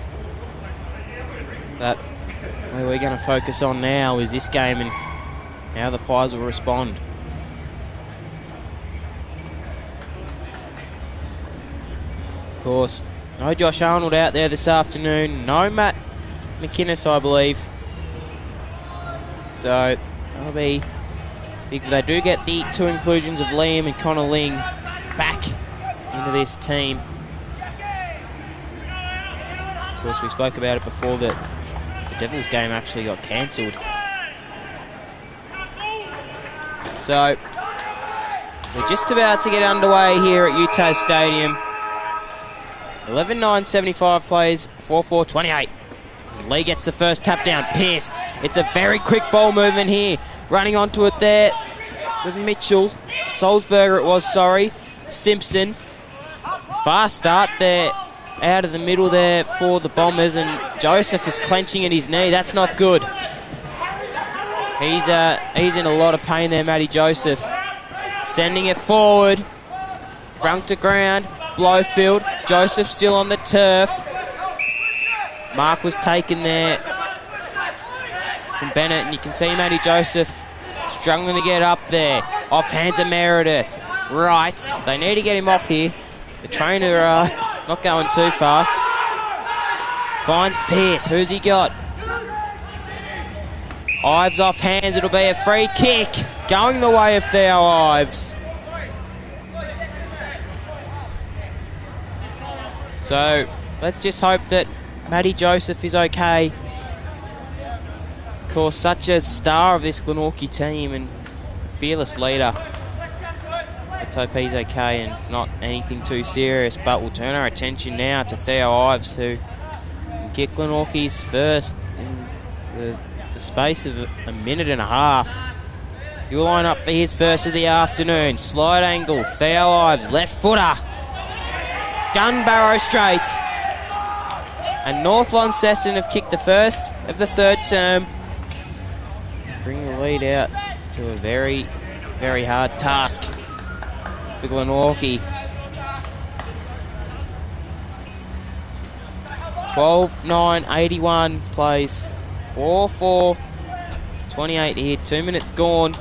But where we're going to focus on now is this game and how the Pies will respond. Of course, no Josh Arnold out there this afternoon. No Matt McInnes, I believe. So that'll be big. They do get the 2 inclusions of Liam and Connor Ling back into this team. Of course, we spoke about it before that the Devils game actually got cancelled. So we're just about to get underway here at UTAS Stadium. 11-9-75 plays, 4-4-28. Lee gets the first tap down. Pearce. It's a very quick ball movement here. Running onto it there was Mitchell. Salzberger it was, sorry. Simpson. Fast start there out of the middle there for the Bombers, and Joseph is clenching at his knee. That's not good. He's in a lot of pain there, Matty Joseph. Sending it forward. Brung to ground. Blowfield. Joseph still on the turf. Mark was taken there from Bennett, and you can see Matty Joseph struggling to get up there. Offhand to Meredith. Right. They need to get him off here. The trainer not going too fast. Finds Pearce. Who's he got? Ives off hands. It'll be a free kick. Going the way of Theo Ives. So let's just hope that Matty Joseph is okay. Of course, such a star of this Glenorchy team and fearless leader. Let's hope he's okay and it's not anything too serious, but we'll turn our attention now to Theo Ives, who will get Glenorchy's first in the space of a minute and a half. He'll line up for his first of the afternoon. Slide angle, Theo Ives, left footer. Gun barrow straight. And North Launceston have kicked the first of the third term. Bring the lead out to a very, very hard task for Glenorchy. 12-9-81 plays. 4-4-28 here. 2 minutes gone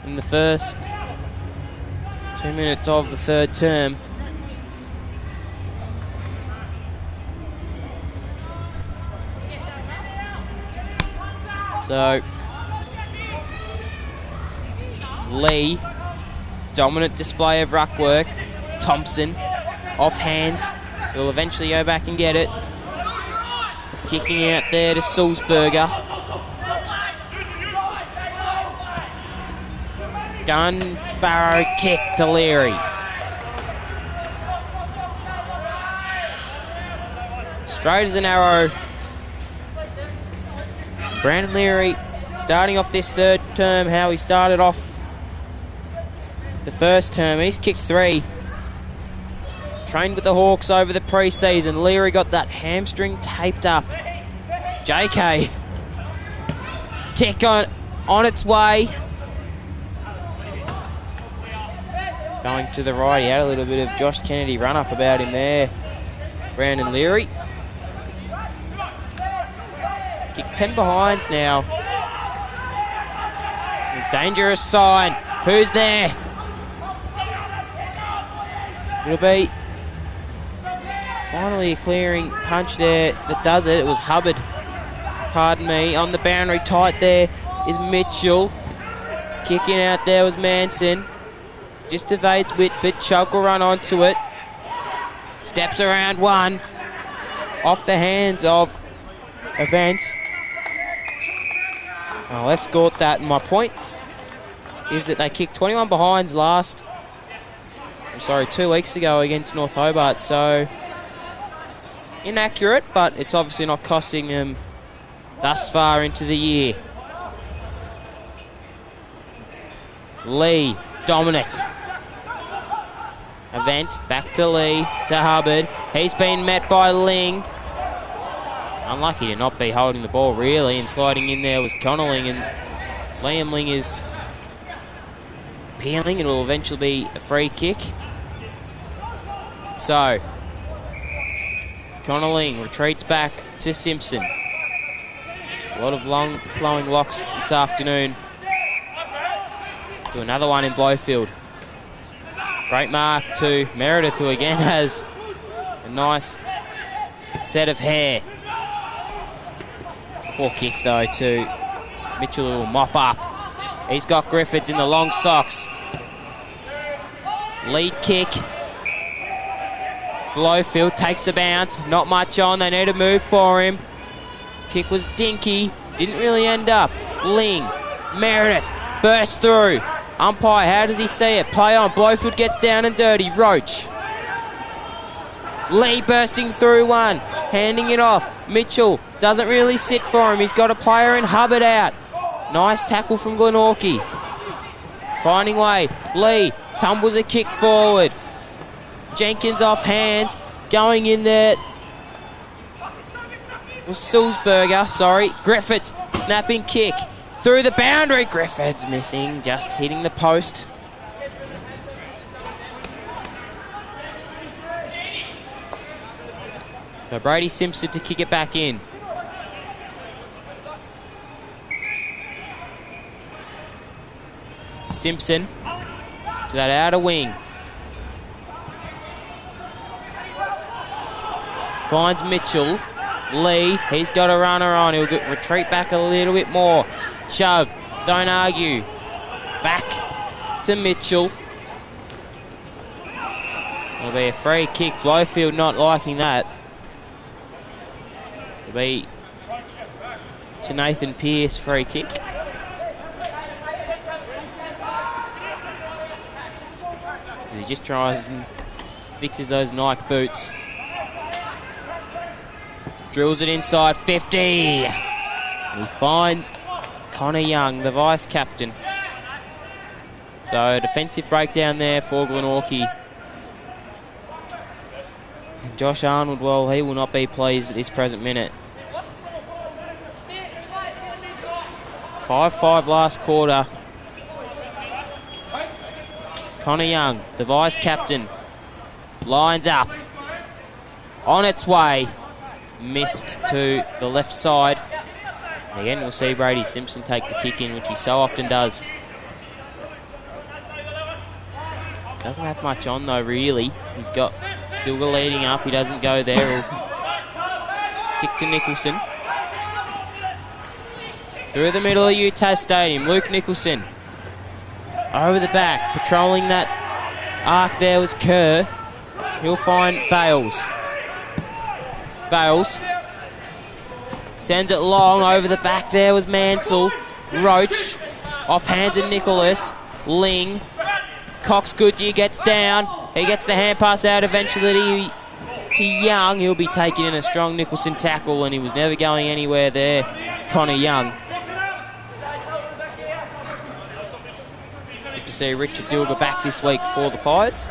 in the first 2 minutes of the third term. So Lee, dominant display of ruck work. Thompson, off hands. He'll eventually go back and get it. Kicking out there to Salzberger. Gun barrow kick to Leary. Straight as an arrow. Brandon Leary starting off this third term how he started off the first term. He's kicked 3. Trained with the Hawks over the pre-season. Leary got that hamstring taped up. JK. Kick on its way. Going to the right. He had a little bit of Josh Kennedy run up about him there. Brandon Leary. Kick 10 behinds now. Dangerous sign. Who's there? It'll be finally a clearing punch there that does it. It was Hubbard. Pardon me. On the boundary tight there is Mitchell. Kicking out there was Manson. Just evades Whitford. Choke will run onto it. Steps around one. Off the hands of Events. Oh, let's score that. And my point is that they kicked 21 behinds last. sorry, 2 weeks ago against North Hobart. So inaccurate, but it's obviously not costing them thus far into the year. Lee, dominant. Event, back to Lee, to Hubbard. He's been met by Ling. Unlucky to not be holding the ball, really, and sliding in there was Connelling, and Liam Ling is peeling. It will eventually be a free kick. So, Connelling retreats back to Simpson. A lot of long flowing locks this afternoon. Do another one in Blowfield. Great mark to Meredith, who again has a nice set of hair. Poor kick though to Mitchell, who will mop up. He's got Griffiths in the long socks. Lead kick. Blowfield takes a bounce. Not much on. They need a move for him. Kick was dinky. Didn't really end up. Ling. Meredith bursts through. Umpire, how does he see it? Play on. Blowfield gets down and dirty. Roach. Lee bursting through one. Handing it off. Mitchell doesn't really sit for him. He's got a player in Hubbard out. Nice tackle from Glenorchy. Finding way. Lee tumbles a kick forward. Jenkins off hands. Going in there. It was Sulzberger, sorry. Griffiths, snapping kick. Through the boundary. Griffiths missing, just hitting the post. So Brady Simpson to kick it back in. Simpson to that outer wing. Finds Mitchell. Lee, he's got a runner on. He'll retreat back a little bit more. Chug, don't argue. Back to Mitchell. It'll be a free kick. Blowfield not liking that. It'll be to Nathan Pearce, free kick. He just tries and fixes those Nike boots. Drills it inside, 50. He finds Connor Young, the vice-captain. So, defensive breakdown there for Glenorchy. And Josh Arnold, well, he will not be pleased at this present minute. 5-5 last quarter. Connor Young, the vice-captain, lines up. On its way. Missed to the left side. And again, we'll see Brady Simpson take the kick in, which he so often does. Doesn't have much on though, really. He's got Dilger leading up. He doesn't go there. He'll kick to Nicholson. Through the middle of UTAS Stadium, Luke Nicholson. Over the back, patrolling that arc there was Kerr. He'll find Bales. Bales sends it long. Over the back there was Mansell. Roach off hands of Nicholas. Ling. Cox Goodyear gets down. He gets the hand pass out eventually to Young. He'll be taking in a strong Nicholson tackle, and he was never going anywhere there, Connor Young. Good to see Richard Dilger back this week for the Pies.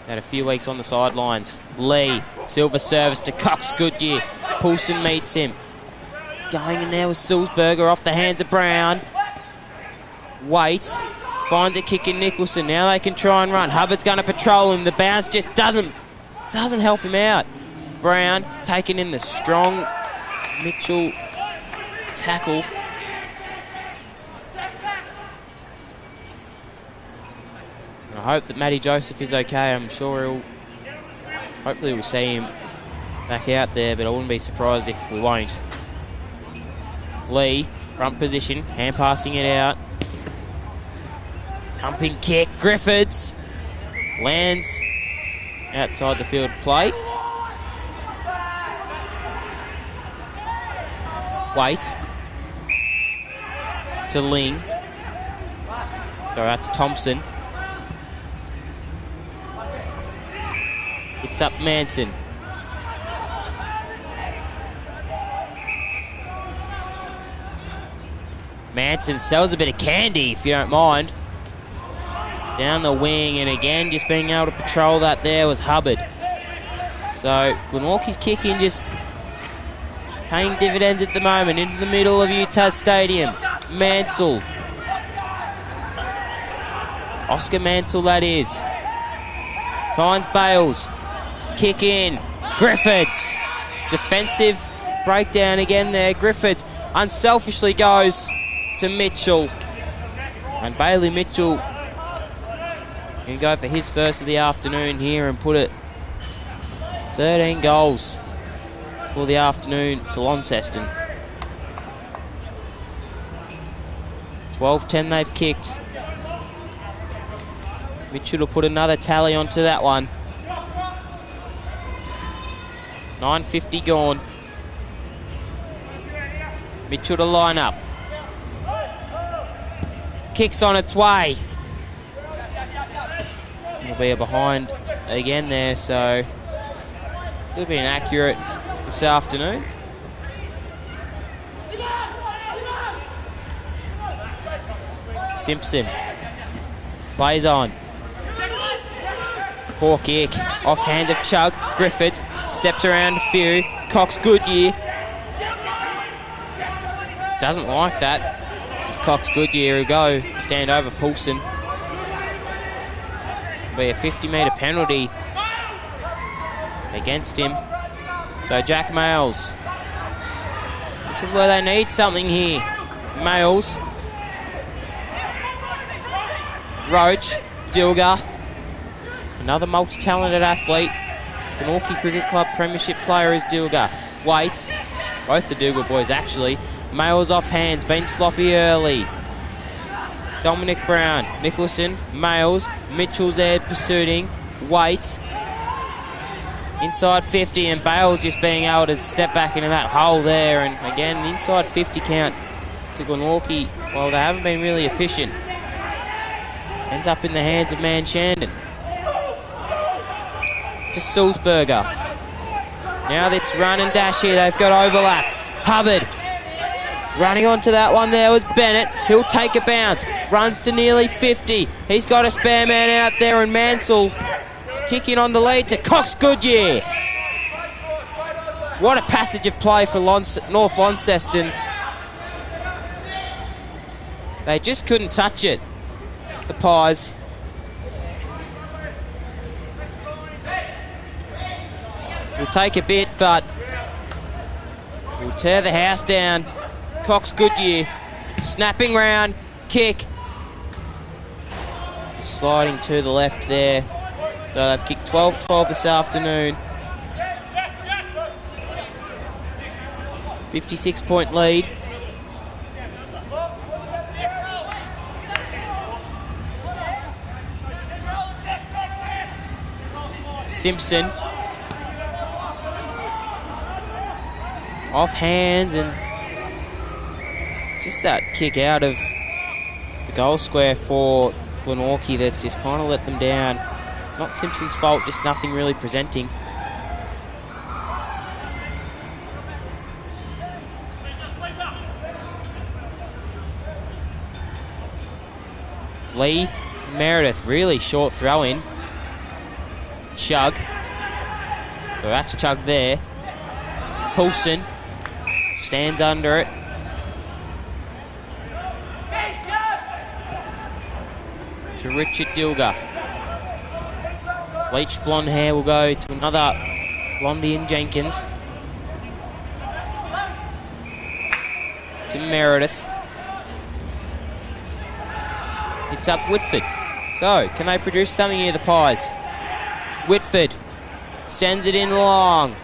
Had a few weeks on the sidelines. Lee, silver service to Cox Goodyear. Poulsen meets him. Going in there with Sulzberger off the hands of Brown. Waits, finds a kick in Nicholson. Now they can try and run. Hubbard's going to patrol him. The bounce just doesn't help him out. Brown taking in the strong Mitchell tackle. I hope that Matty Joseph is okay. I'm sure hopefully we'll see him back out there, but I wouldn't be surprised if we won't. Lee, front position, hand passing it out. Thumping kick, Griffiths. Lands outside the field of play. Wait. To Ling. So that's Thompson. It's up Manson. Manson sells a bit of candy, if you don't mind. Down the wing, and again, just being able to patrol that there was Hubbard. So, Glenorchy's kick-in just paying dividends at the moment. Into the middle of UTAS Stadium. Mansell. Oscar Mansell, that is. Finds Bales. Kick in. Griffiths. Defensive breakdown again there. Griffiths unselfishly goes to Mitchell. And Bailey Mitchell can go for his first of the afternoon here and put it 13 goals for the afternoon to Launceston. 12-10 they've kicked. Mitchell will put another tally onto that one. 9:50 gone. Mitchell to line up. Kicks on its way. It'll be a behind again there, so it'll be inaccurate this afternoon. Simpson plays on. Poor kick. Off hands of Chug. Griffiths steps around a few. Cox Goodyear. Doesn't like that. It's Cox Goodyear who go. Stand over Poulsen. Be a 50-metre penalty against him. So Jack Males. This is where they need something here. Males. Roach. Dilger. Another multi-talented athlete. Glenorchy Cricket Club Premiership player is Dilger. Wait. Both the Dilger boys actually. Males off hands. Been sloppy early. Dominic Brown. Nicholson. Males. Mitchell's there pursuing. Wait. Inside 50, and Bale's just being able to step back into that hole there. And again, the inside 50 count to Glenorchy. Well, they haven't been really efficient. Ends up in the hands of Manshandon. To Sulzberger. Now it's run and dash here. They've got overlap. Hubbard. Running onto that one there was Bennett. He'll take a bounce. Runs to nearly 50. He's got a spare man out there, and Mansell kicking on the lead to Cox Goodyear. What a passage of play for North Launceston. They just couldn't touch it, the Pies. Will take a bit, but will tear the house down. Cox Goodyear snapping round, kick. Sliding to the left there. So they've kicked 12-12 this afternoon. 56-point lead. Simpson. Off hands, and it's just that kick out of the goal square for Glenorchy that's just kind of let them down. It's not Simpson's fault, just nothing really presenting. Lee, Meredith, really short throw in. Chug. So that's Chug there. Poulsen stands under it. To Richard Dilger. Bleached blonde hair will go to another Blondie and Jenkins. To Meredith. It's up Whitford. So, can they produce something here, the Pies? Whitford sends it in long.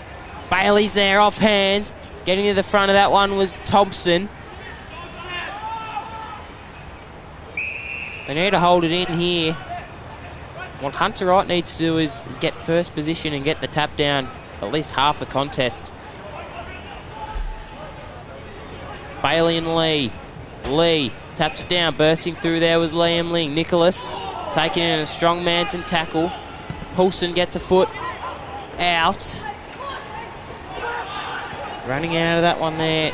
Bailey's there off hands. Getting to the front of that one was Thompson. They need to hold it in here. What Hunter Wright needs to do is get first position and get the tap down at least half the contest. Bailey and Lee. Lee taps it down. Bursting through there was Liam Ling. Nicholas taking in a strong Manson tackle. Poulsen gets a foot out. Running out of that one there.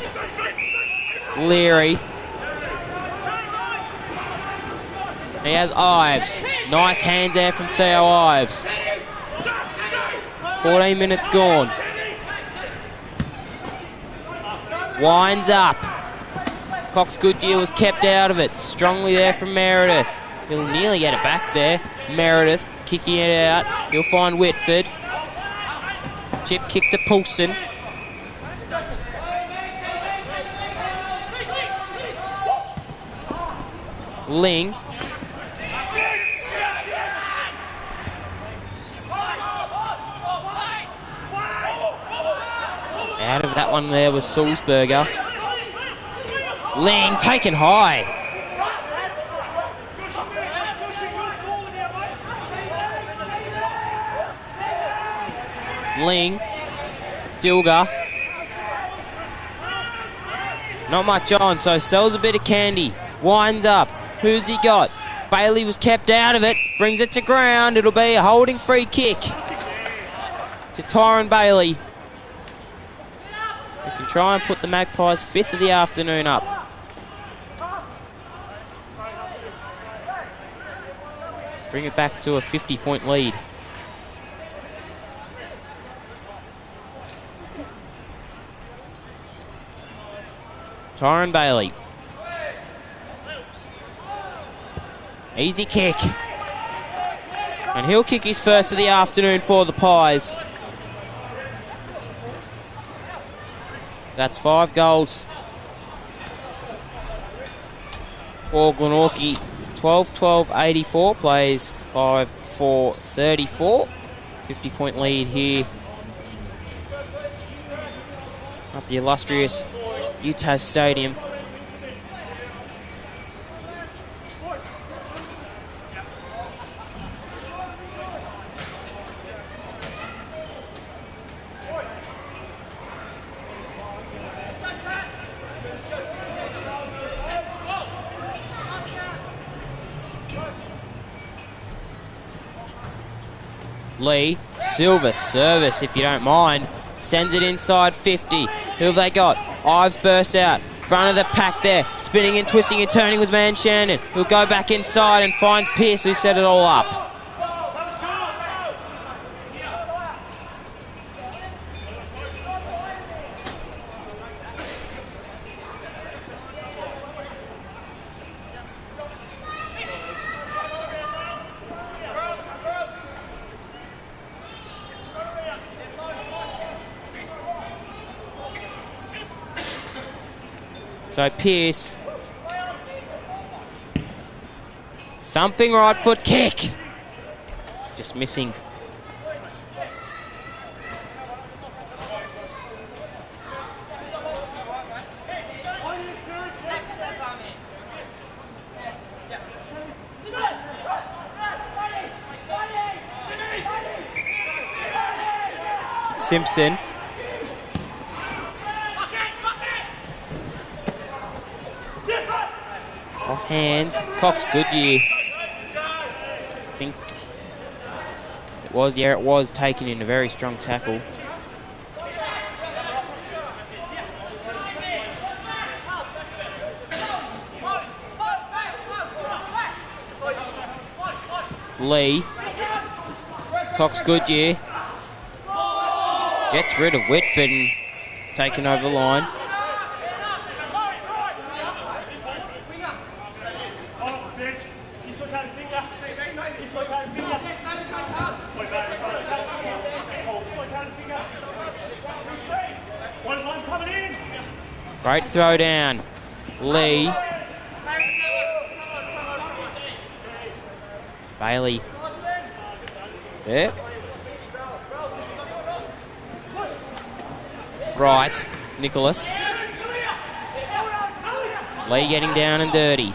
Leary. He has Ives. Nice hands there from Theo Ives. 14 minutes gone. Winds up. Cox Goodyear was kept out of it. Strongly there from Meredith. He'll nearly get it back there. Meredith kicking it out. He'll find Whitford. Chip kick to Poulsen. Ling. Out of that one there was Sulzberger. Ling taken high. Ling. Dilger. Not much on, so sells a bit of candy. Winds up. Who's he got? Bailey was kept out of it. Brings it to ground. It'll be a holding free kick to Tyron Bailey. We can try and put the Magpies 5th of the afternoon up. Bring it back to a 50-point lead. Tyron Bailey. Easy kick. And he'll kick his first of the afternoon for the Pies. That's 5 goals for Glenorchy. 12-12-84 plays 5-4-34. 50-point lead here at the illustrious UTAS Stadium. Lee, Silver service if you don't mind. Sends it inside 50. Who have they got? Ives bursts out. Front of the pack there. Spinning and twisting and turning was Man Shannon. Who'll go back inside and finds Pearce, who set it all up. So Pearce, thumping right foot kick, just missing. Simpson. Off hands, Cox Goodyear. I think it was, yeah, it was taken in a very strong tackle. Lee, Cox Goodyear gets rid of Whitford and taken over the line. Great throw down. Lee. Bailey. Yep. Right. Nicholas. Lee getting down and dirty.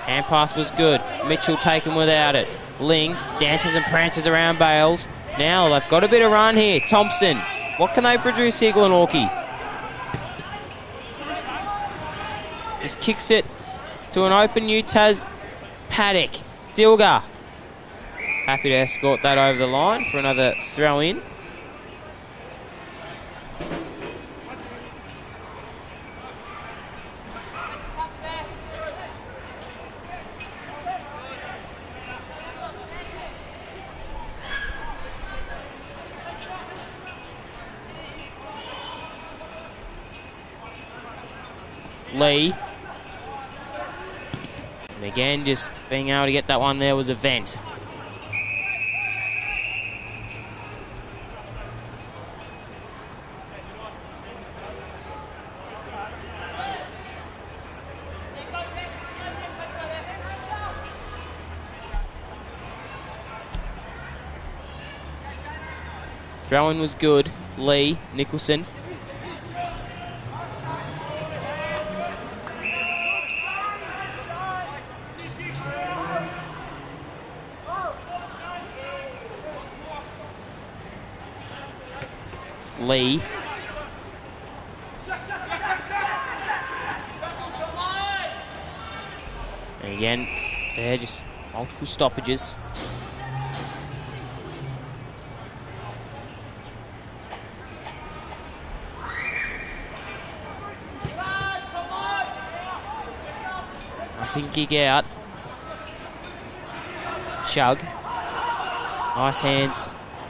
Hand pass was good. Mitchell taken without it. Ling dances and prances around Bales. Now they've got a bit of run here. Thompson. What can they produce here, Glenorchy? Just kicks it to an open UTAS paddock. Dilger. Happy to escort that over the line for another throw in. Lee. And again, just being able to get that one there was a vent. Throw-in was good. Lee, Nicholson. Lee. And again, they're just multiple stoppages. Up gig out. Chug. Nice hands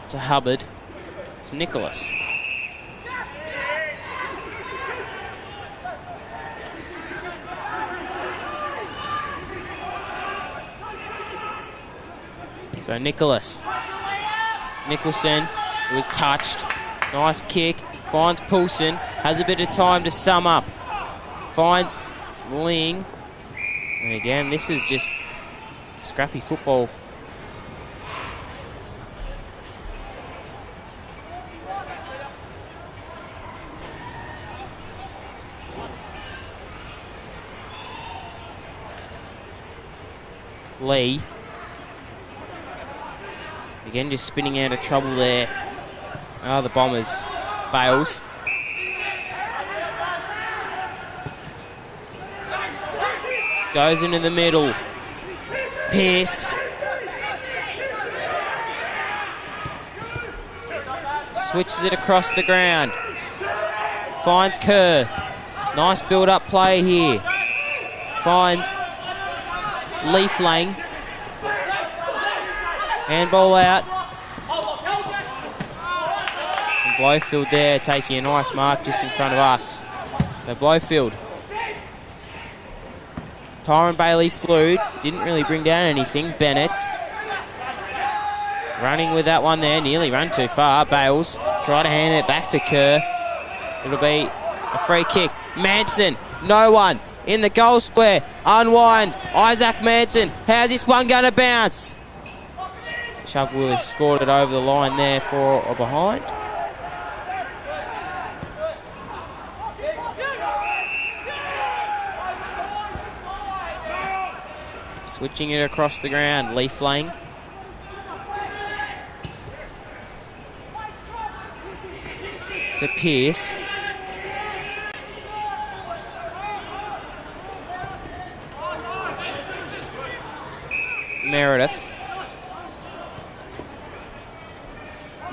to Hubbard. To Nicholas. So Nicholas. Nicholson, who was touched. Nice kick. Finds Poulsen. Has a bit of time to sum up. Finds Ling. And again, this is just scrappy football. Lee. Again, just spinning out of trouble there. Oh, the Bombers. Bales. Goes into the middle. Pearce. Switches it across the ground. Finds Kerr. Nice build-up play here. Finds Leaflang. Handball out. And Blowfield there taking a nice mark just in front of us. So Blowfield. Tyron Bailey flew, didn't really bring down anything. Bennett running with that one there, nearly ran too far. Bales try to hand it back to Kerr. It'll be a free kick. Manson, no one in the goal square, unwinds. Isaac Manson, how's this one going to bounce? Chubb Willie scored it over the line there for a behind. Switching it across the ground, Leaflang. To Pearce. Meredith.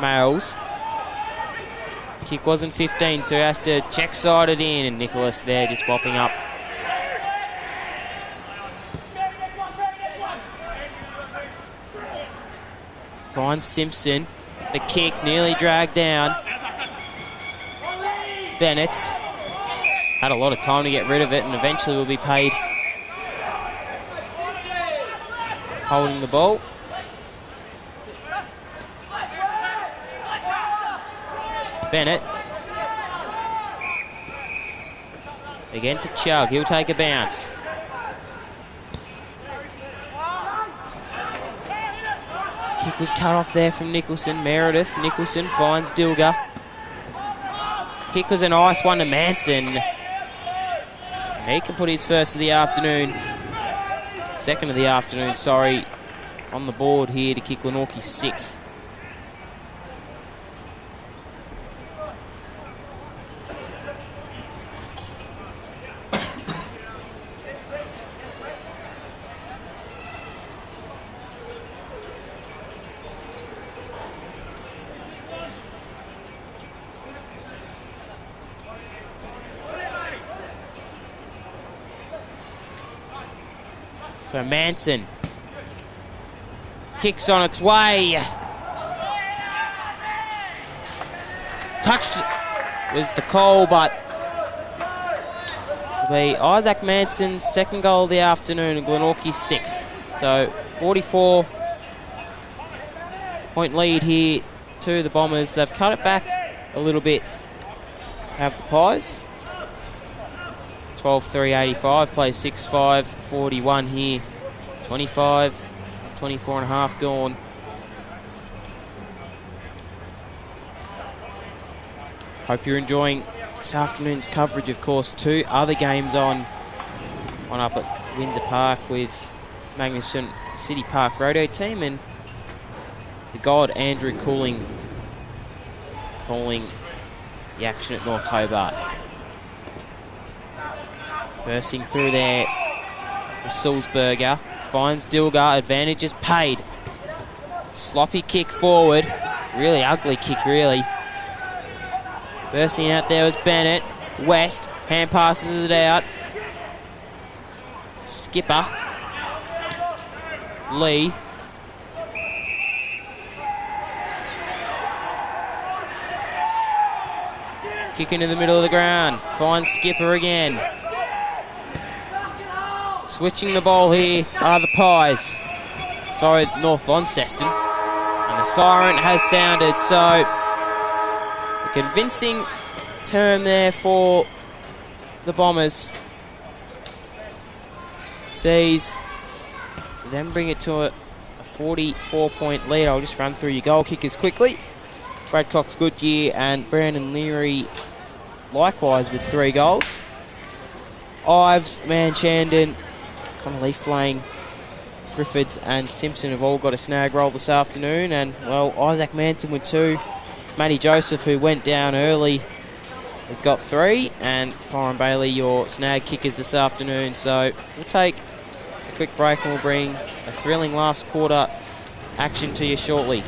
Males. Kick wasn't 15, so he has to check side it in, and Nicholas there just bopping up. Finds Simpson. The kick nearly dragged down. Bennett had a lot of time to get rid of it and eventually will be paid. Holding the ball. Bennett. Again to Chug. He'll take a bounce. Kick was cut off there from Nicholson. Meredith. Nicholson finds Dilger. Kick was a nice one to Manson. He can put his first of the afternoon. Second of the afternoon, sorry. On the board here to kick Glenorchy's sixth. So Manson kicks on its way. Touched was the call, but will be Isaac Manston's second goal of the afternoon and Glenorchy's sixth. So 44-point lead here to the Bombers. They've cut it back a little bit, have the Pies. 12-3-85, play 6-5-41 here. 24 and a half gone. Hope you're enjoying this afternoon's coverage. Of course, two other games on up at Windsor Park with magnificent City Park Rodeo team and the God Andrew Cooling calling the action at North Hobart. Bursting through there with Sulzberger. Finds Dilgar. Advantage is paid. Sloppy kick forward. Really ugly kick, really. Bursting out there was Bennett. West. Hand passes it out. Skipper. Lee. Kick into the middle of the ground. Finds Skipper again. Switching the ball here are the Pies. Sorry, North Launceston. And the siren has sounded, so a convincing term there for the Bombers. Sees them bring it to a 44-point lead. I'll just run through your goal kickers quickly. Brad Cox Goodyear and Brandon Leary likewise with 3 goals. Ives, Manchandon, Connolly, Flame, Griffords and Simpson have all got a snag roll this afternoon, and well, Isaac Manson with 2. Matty Joseph, who went down early, has got 3, and Tyron Bailey, your snag kickers this afternoon. So we'll take a quick break and we'll bring a thrilling last quarter action to you shortly.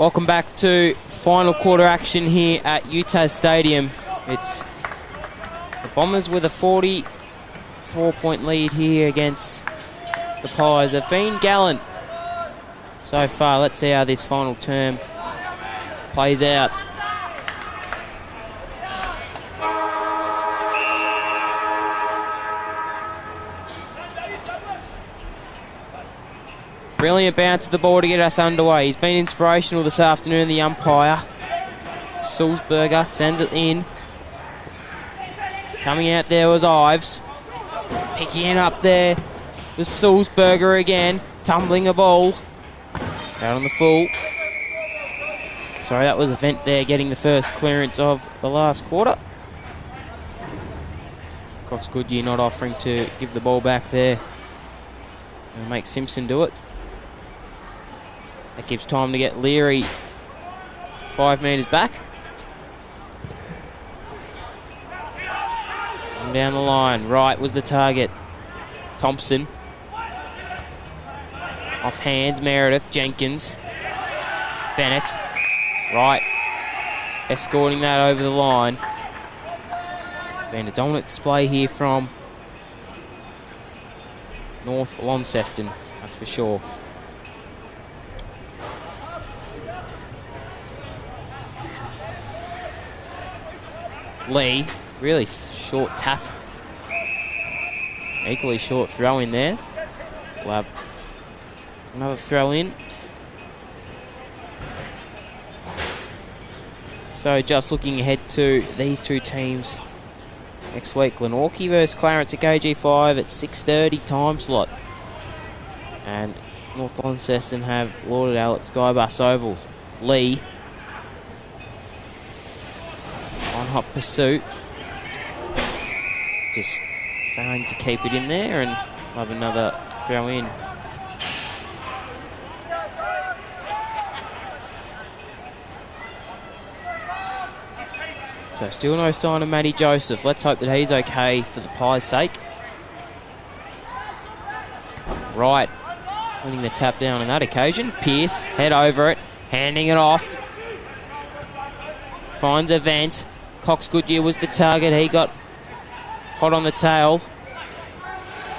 Welcome back to final quarter action here at UTAS Stadium. It's the Bombers with a 44-point lead here against the Pies. They've been gallant so far. Let's see how this final term plays out. Brilliant bounce to the ball to get us underway. He's been inspirational this afternoon, the umpire. Sulzberger sends it in. Coming out there was Ives. Picking it up there was Sulzberger again. Tumbling a ball. Out on the full. Sorry, that was a vent there getting the first clearance of the last quarter. Cox Goodyear not offering to give the ball back there. And make Simpson do it. That gives time to get Leary 5 metres back. And down the line, Wright was the target. Thompson. Off hands, Meredith, Jenkins. Bennett. Wright. Escorting that over the line. Been a dominant display here from North Launceston, that's for sure. Lee, really short tap. Equally short throw in there. We'll have another throw in. So just looking ahead to these two teams next week. Glenorchy versus Clarence at KG5 at 6:30 time slot. And North Launceston have Lauderdale at Skybus Oval. Lee. On hot pursuit. Just failing to keep it in there and have another throw in. So still no sign of Matty Joseph. Let's hope that he's okay for the Pies' sake. Right. Winning the tap down on that occasion. Pearce, head over it. Handing it off. Finds a vent. Cox Goodyear was the target. He got hot on the tail.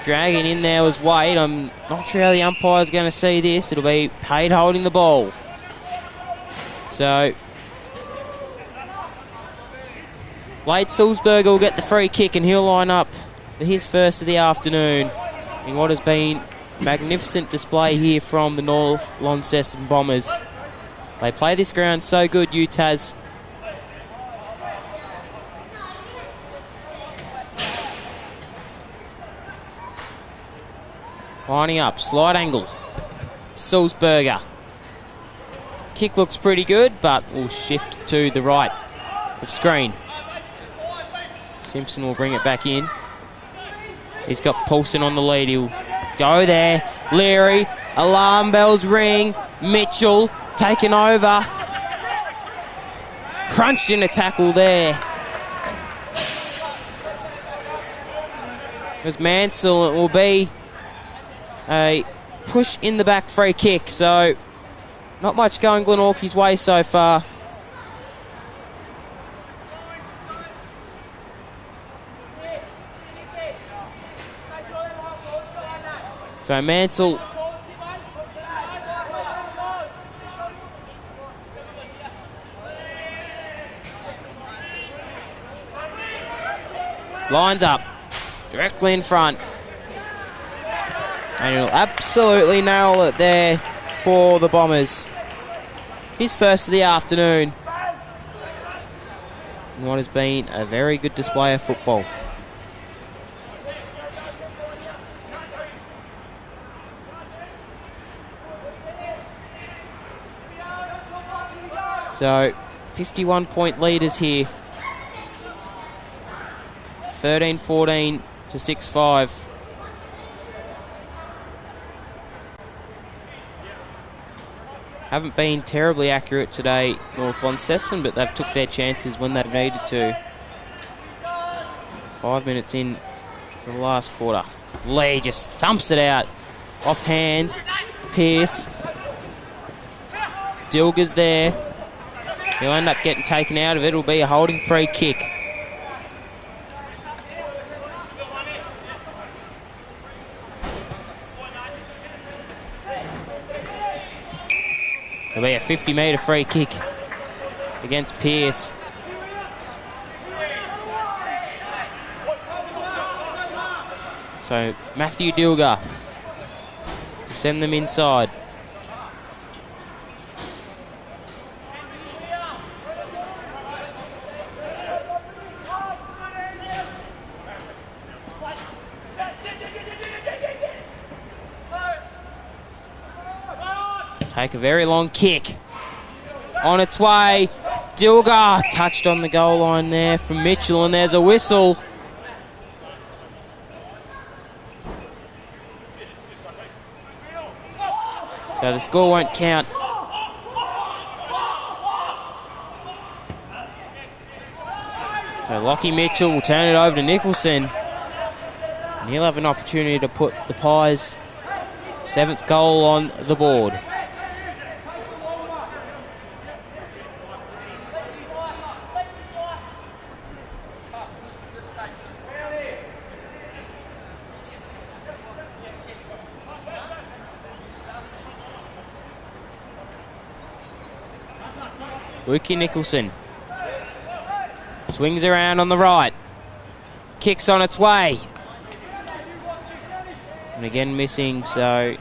Dragging in there was Wade. I'm not sure how the umpire's going to see this. It'll be Pate holding the ball. So Wade Sulzberger will get the free kick and he'll line up for his first of the afternoon in what has been magnificent display here from the North Launceston Bombers. They play this ground so good, UTAS. Lining up, slide angle. Sulzberger. Kick looks pretty good, but will shift to the right of screen. Simpson will bring it back in. He's got Paulson on the lead. He'll go there. Leary. Alarm bells ring. Mitchell taken over. Crunched in a tackle there. It was Mansell. It will be a push in the back free kick. So not much going Glenorchy's way so far. So Mansell lines up directly in front. And he'll absolutely nail it there for the Bombers. His first of the afternoon. In what has been a very good display of football. So, 51-point leaders here. 13-14 to 6-5. Haven't been terribly accurate today, North Launceston, but they've took their chances when they've needed to. 5 minutes in to the last quarter. Lee just thumps it out. Off hands. Pearce. Dilger's there. He'll end up getting taken out of it. It'll be a holding free kick. It'll be a 50-metre free kick against Pearce. So Matthew Dilger to send them inside. Take a very long kick. On its way. Dilger touched on the goal line there from Mitchell, and there's a whistle. So the score won't count. So Lockie Mitchell will turn it over to Nicholson. And he'll have an opportunity to put the Pies' 7th goal on the board. Wookie Nicholson swings around on the right, kicks on its way, and again missing. So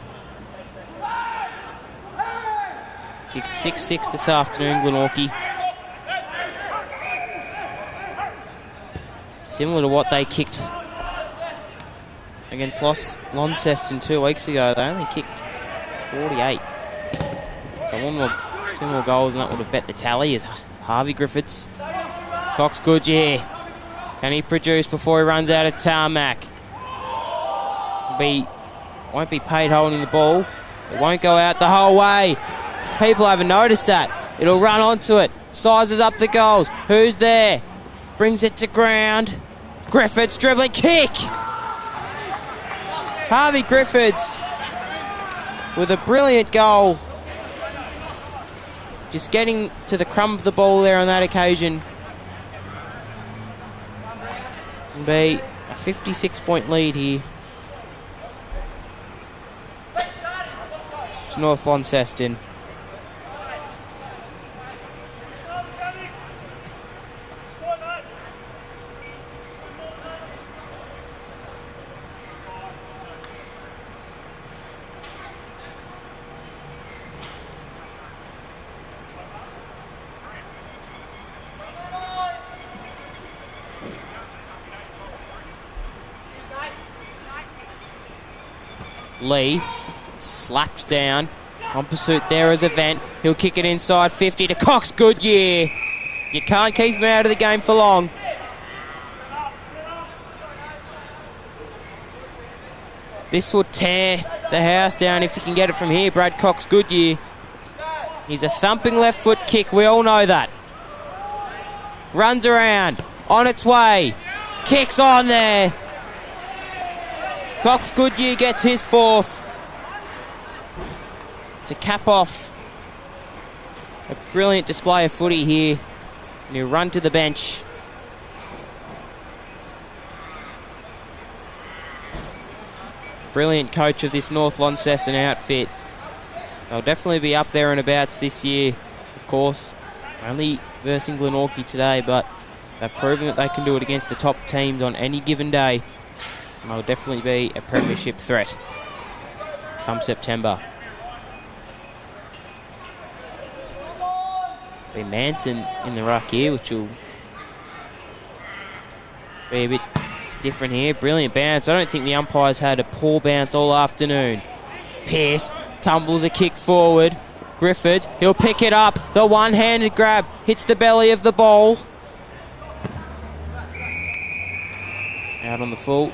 kicked 6-6 this afternoon, Glenorchy. Similar to what they kicked against Launceston 2 weeks ago. They only kicked 48. So two more goals and that would have bet the tally as Harvey Griffiths. Cox Goodyear. Can he produce before he runs out of tarmac? Won't be paid holding the ball. It won't go out the whole way. People haven't noticed that. It'll run onto it. Sizes up the goals. Who's there? Brings it to ground. Griffiths dribbling kick. Harvey Griffiths with a brilliant goal. Just getting to the crumb of the ball there on that occasion. It'll be a 56-point lead here to North Launceston. Lee slapped down. On pursuit there is Event. He'll kick it inside 50 to Cox Goodyear. You can't keep him out of the game for long. This will tear the house down if he can get it from here, Brad Cox Goodyear. He's a thumping left foot kick. We all know that. Runs around. On its way. Kicks on there. Cox Goodyear gets his 4th to cap off a brilliant display of footy here. And he'll run to the bench. Brilliant coach of this North Launceston outfit. They'll definitely be up there and abouts this year, of course. Only versing Glenorchy today, but they've proven that they can do it against the top teams on any given day. And they'll definitely be a premiership threat come September. Be Manson in the ruck here, which will be a bit different here. Brilliant bounce. I don't think the umpires had a poor bounce all afternoon. Pearce tumbles a kick forward. Griffiths, he'll pick it up. The one-handed grab hits the belly of the ball. Out on the full.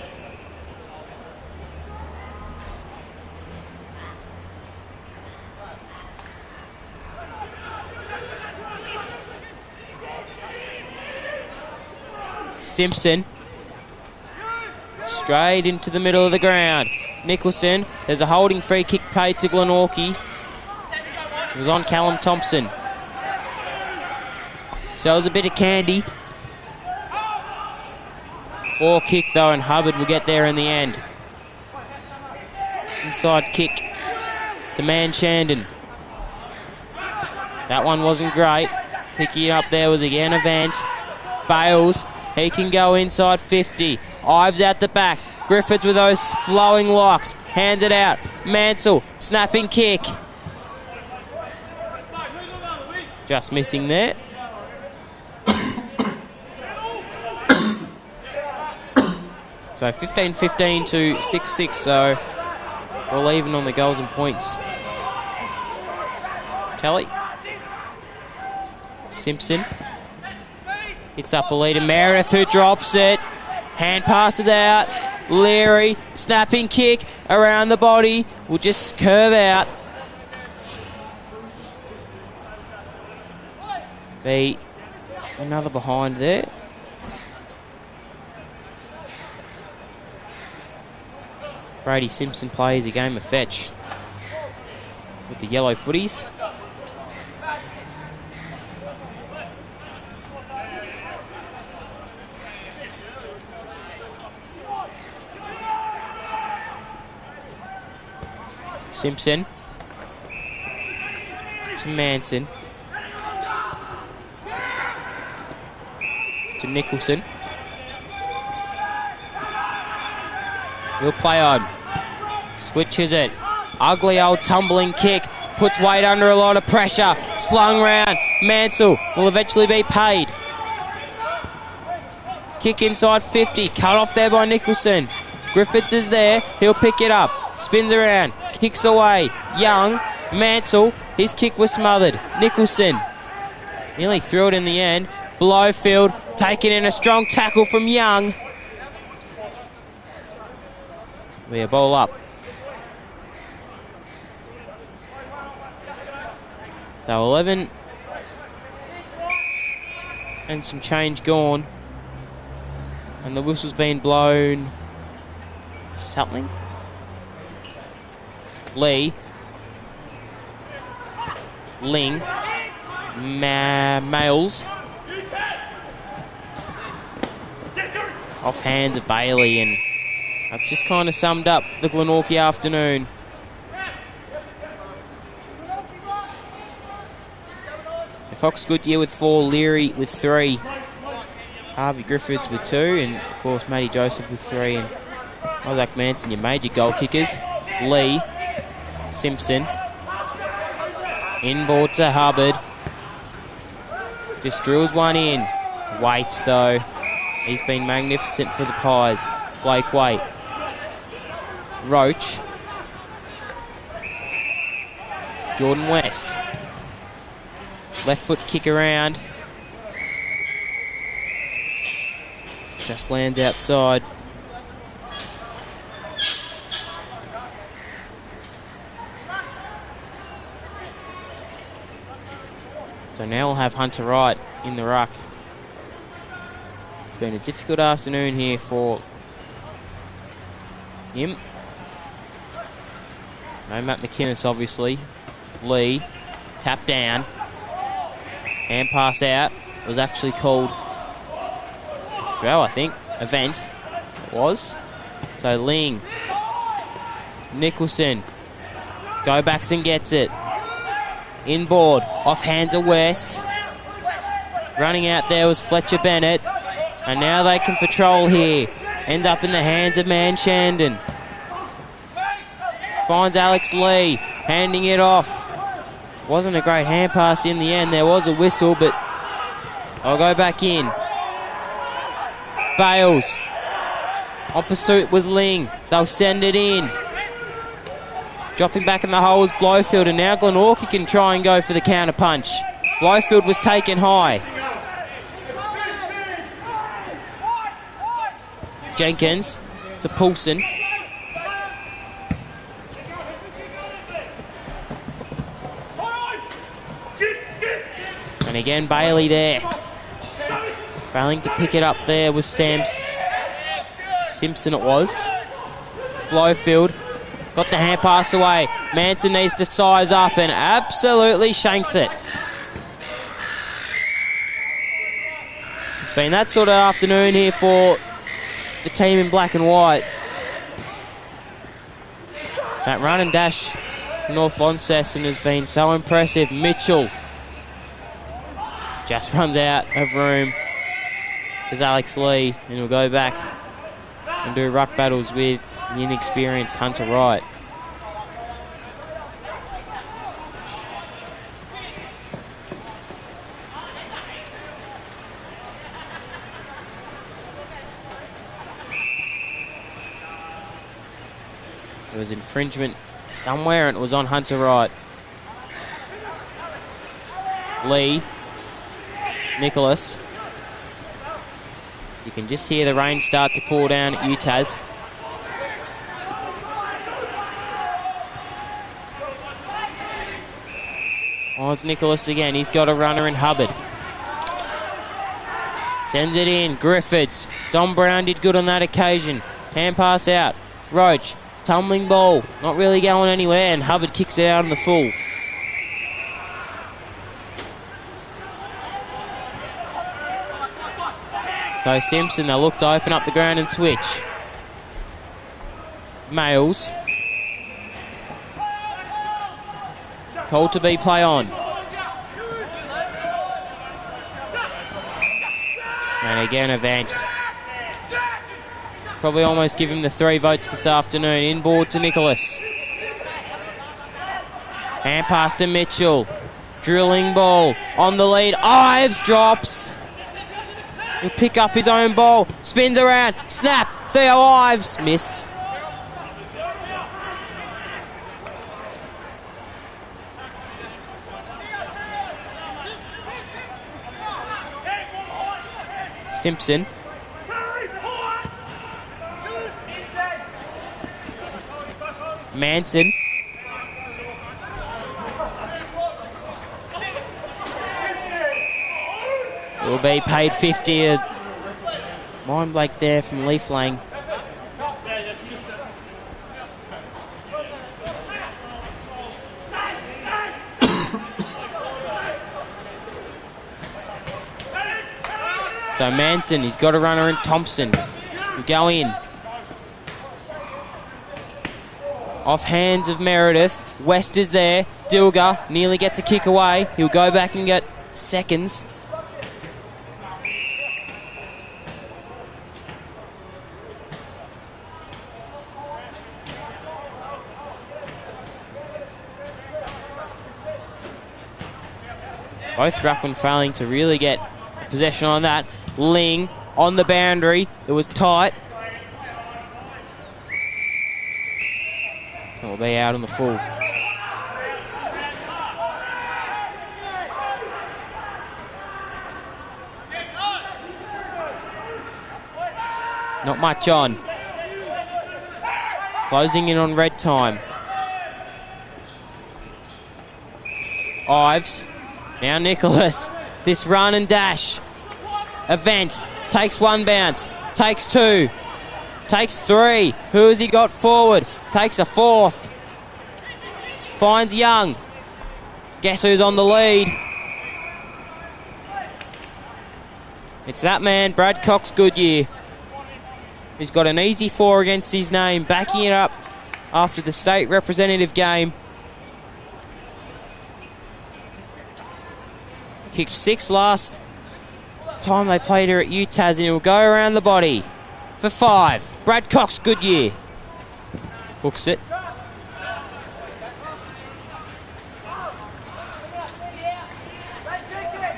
Simpson. Straight into the middle of the ground. Nicholson. There's a holding free kick paid to Glenorchy. It was on Callum Thompson. Sells a bit of candy. Ball kick though, and Hubbard will get there in the end. Inside kick to Manshandon. That one wasn't great. Picking it up there was again Evans. Bales, he can go inside 50. Ives out the back. Griffiths with those flowing locks. Hands it out. Mansell, snapping kick. Just missing there. So 15-15 to 6-6, so we're all even on the goals and points. Tally. Simpson. Hits up a leader. Meredith, who drops it. Hand passes out. Leary, snapping kick around the body. Will just curve out. Be another behind there. Brady Simpson plays a game of fetch with the yellow footies. Simpson to Manson to Nicholson. He'll play on. Switches it. Ugly old tumbling kick. Puts weight under a lot of pressure. Slung round. Mansell will eventually be paid. Kick inside 50. Cut off there by Nicholson. Griffiths is there. He'll pick it up. Spins around. Kicks away. Young. Mansell. His kick was smothered. Nicholson nearly threw it in the end. Blowfield taking in a strong tackle from Young. We a ball up. So 11 and some change gone. And the whistle's been blown. Something. Lee. Ling. Males. Off hands of Bailey, and that's just kind of summed up the Glenorchy afternoon. So Cox Goodyear with 4, Leary with 3, Harvey Griffiths with 2, and of course Matty Joseph with 3, and Isaac Manson, your major goal kickers. Lee, Simpson, inboard to Hubbard, just drills one in. Waits though, he's been magnificent for the Pies. Blake Waite. Roach. Jordan West. Left foot kick around. Just lands outside. So now we'll have Hunter Wright in the ruck. It's been a difficult afternoon here for him. No Matt McInnes, obviously. Lee, tap down. Hand pass out. It was actually called a throw, I think. Event. It was. So Ling. Nicholson. Go backs and gets it. Inboard. Off hands of West. Running out there was Fletcher Bennett. And now they can patrol here. Ends up in the hands of Manshandon. Finds Alex Lee, handing it off. Wasn't a great hand pass in the end. There was a whistle, but I'll go back in. Bales. On pursuit was Ling. They'll send it in. Dropping back in the hole was Blowfield, and now Glenorchy can try and go for the counter punch. Blowfield was taken high. Jenkins to Poulsen. And again, Bailey there. Failing to pick it up there was Simpson it was. Blowfield Got the hand pass away. Manson needs to size up and absolutely shanks it. It's been that sort of afternoon here for the team in black and white. That run and dash from North Launceston has been so impressive. Mitchell just runs out of room. There's Alex Lee, and he'll go back and do ruck battles with the inexperienced Hunter Wright. There was infringement somewhere, and it was on Hunter Wright. Lee, Nicholas. You can just hear the rain start to pour down at UTAS. Oh, it's Nicholas again. He's got a runner in Hubbard. Sends it in. Griffiths. Don Brown did good on that occasion. Hand pass out. Roach. Tumbling ball. Not really going anywhere, and Hubbard kicks it out on the full. So Simpson, they'll look to open up the ground and switch. Males. Called to be play on. And again, Evans. Probably almost give him the 3 votes this afternoon. Inboard to Nicholas. Hand pass to Mitchell. Drilling ball on the lead. Ives drops. He'll pick up his own ball. Spins around. Snap. Theo Ives. Miss. Simpson. Manson. Will be paid 50. Mind Blake there from Leaf Lang. So Manson, he's got a runner in Thompson. He'll go in. Off hands of Meredith. West is there. Dilger nearly gets a kick away. He'll go back and get seconds. Both ruckmen failing to really get possession on that. Ling on the boundary. It was tight. It will be out on the full. Not much on. Closing in on red time. Ives. Now Nicholas. This run and dash. Event. Takes 1 bounce. Takes 2. Takes 3. Who has he got forward? Takes a 4th. Finds Young. Guess who's on the lead? It's that man, Brad Cox Goodyear. He's got an easy 4 against his name, backing it up after the state representative game. Kicked 6 last time they played her at UTAS, and he'll go around the body for 5. Brad Cox Goodyear hooks it.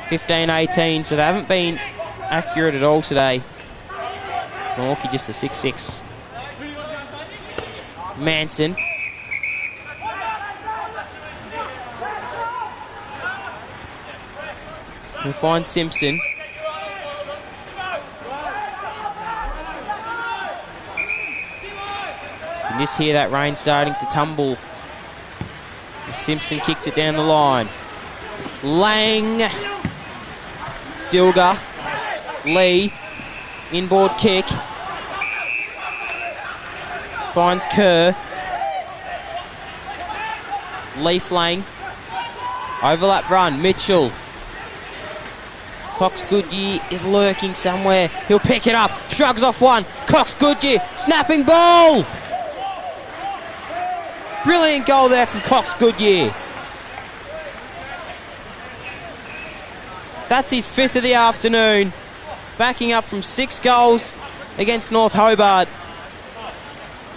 (15-18), so they haven't been accurate at all today. Glenorchy just a 6-6. Manson. He'll find Simpson. You can just hear that rain starting to tumble. Simpson kicks it down the line. Lang. Dilger. Lee. Inboard kick. Finds Kerr. Leaf Lang. Overlap run. Mitchell. Cox Goodyear is lurking somewhere. He'll pick it up. Shrugs off one. Cox Goodyear. Snapping ball. Brilliant goal there from Cox Goodyear. That's his 5th of the afternoon. Backing up from 6 goals against North Hobart.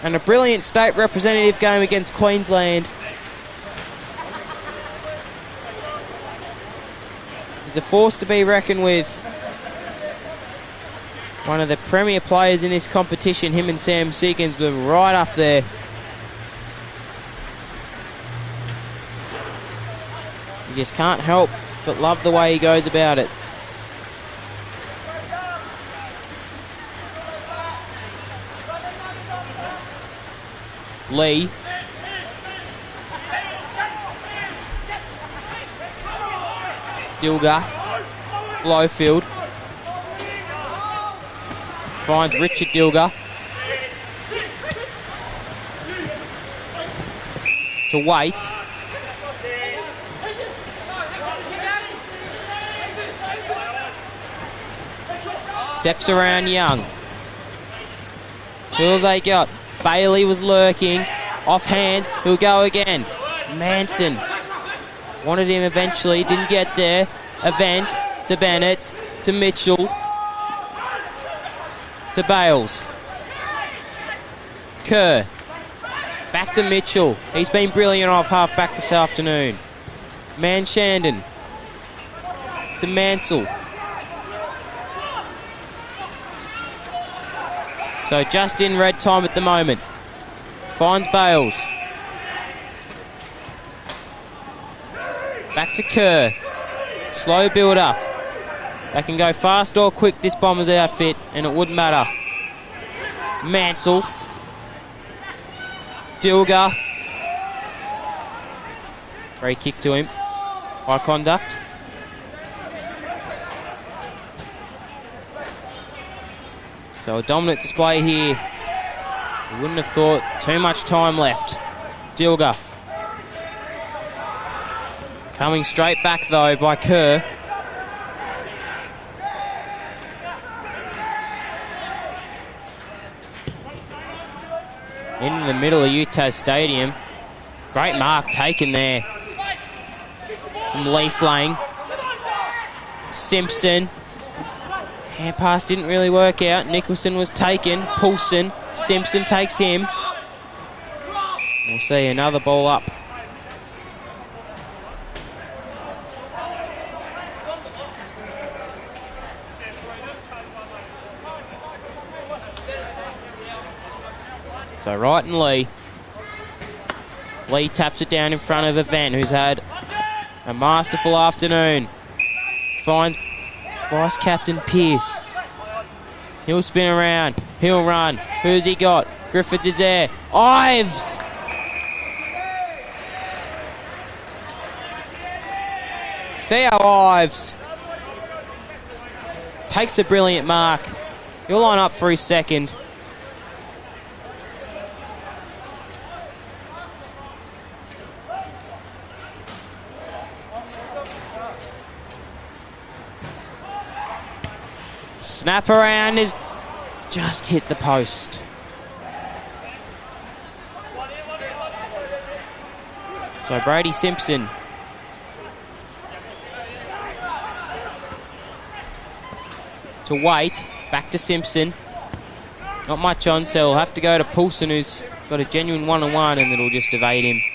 And a brilliant state representative game against Queensland. He's a force to be reckoned with. One of the premier players in this competition, him and Sam Seekins were right up there. You just can't help but love the way he goes about it. Lee. Dilger. Blowfield. Finds Richard Dilger. To Wait. Steps around Young. Who have they got? Bailey was lurking. Off hands. He'll go again. Manson. Wanted him eventually. Didn't get there. Event. To Bennett. To Mitchell. To Bales. Kerr. Back to Mitchell. He's been brilliant off half back this afternoon. Manshandon. To Mansell. So just in red time at the moment. Finds Bales. Back to Kerr. Slow build up. They can go fast or quick, this Bombers outfit, and it wouldn't matter. Mansell. Dilger. Free kick to him. High conduct. So a dominant display here. You wouldn't have thought too much time left. Dilger. Coming straight back though by Kerr. In the middle of UTAS Stadium. Great mark taken there from Leaf Lang. Simpson. Hand pass didn't really work out. Nicholson was taken. Poulsen. Simpson takes him. We'll see another ball up. So Wright and Lee. Lee taps it down in front of Event, who's had a masterful afternoon. Finds Vice Captain Pearce. He'll spin around. He'll run. Who's he got? Griffiths is there. Ives! Theo Ives takes a brilliant mark. He'll line up for his second. Snap around is just hit the post. So Brady Simpson. To Wait. Back to Simpson. Not much on, so he'll have to go to Poulsen, who's got a genuine one-on-one, and it'll just evade him.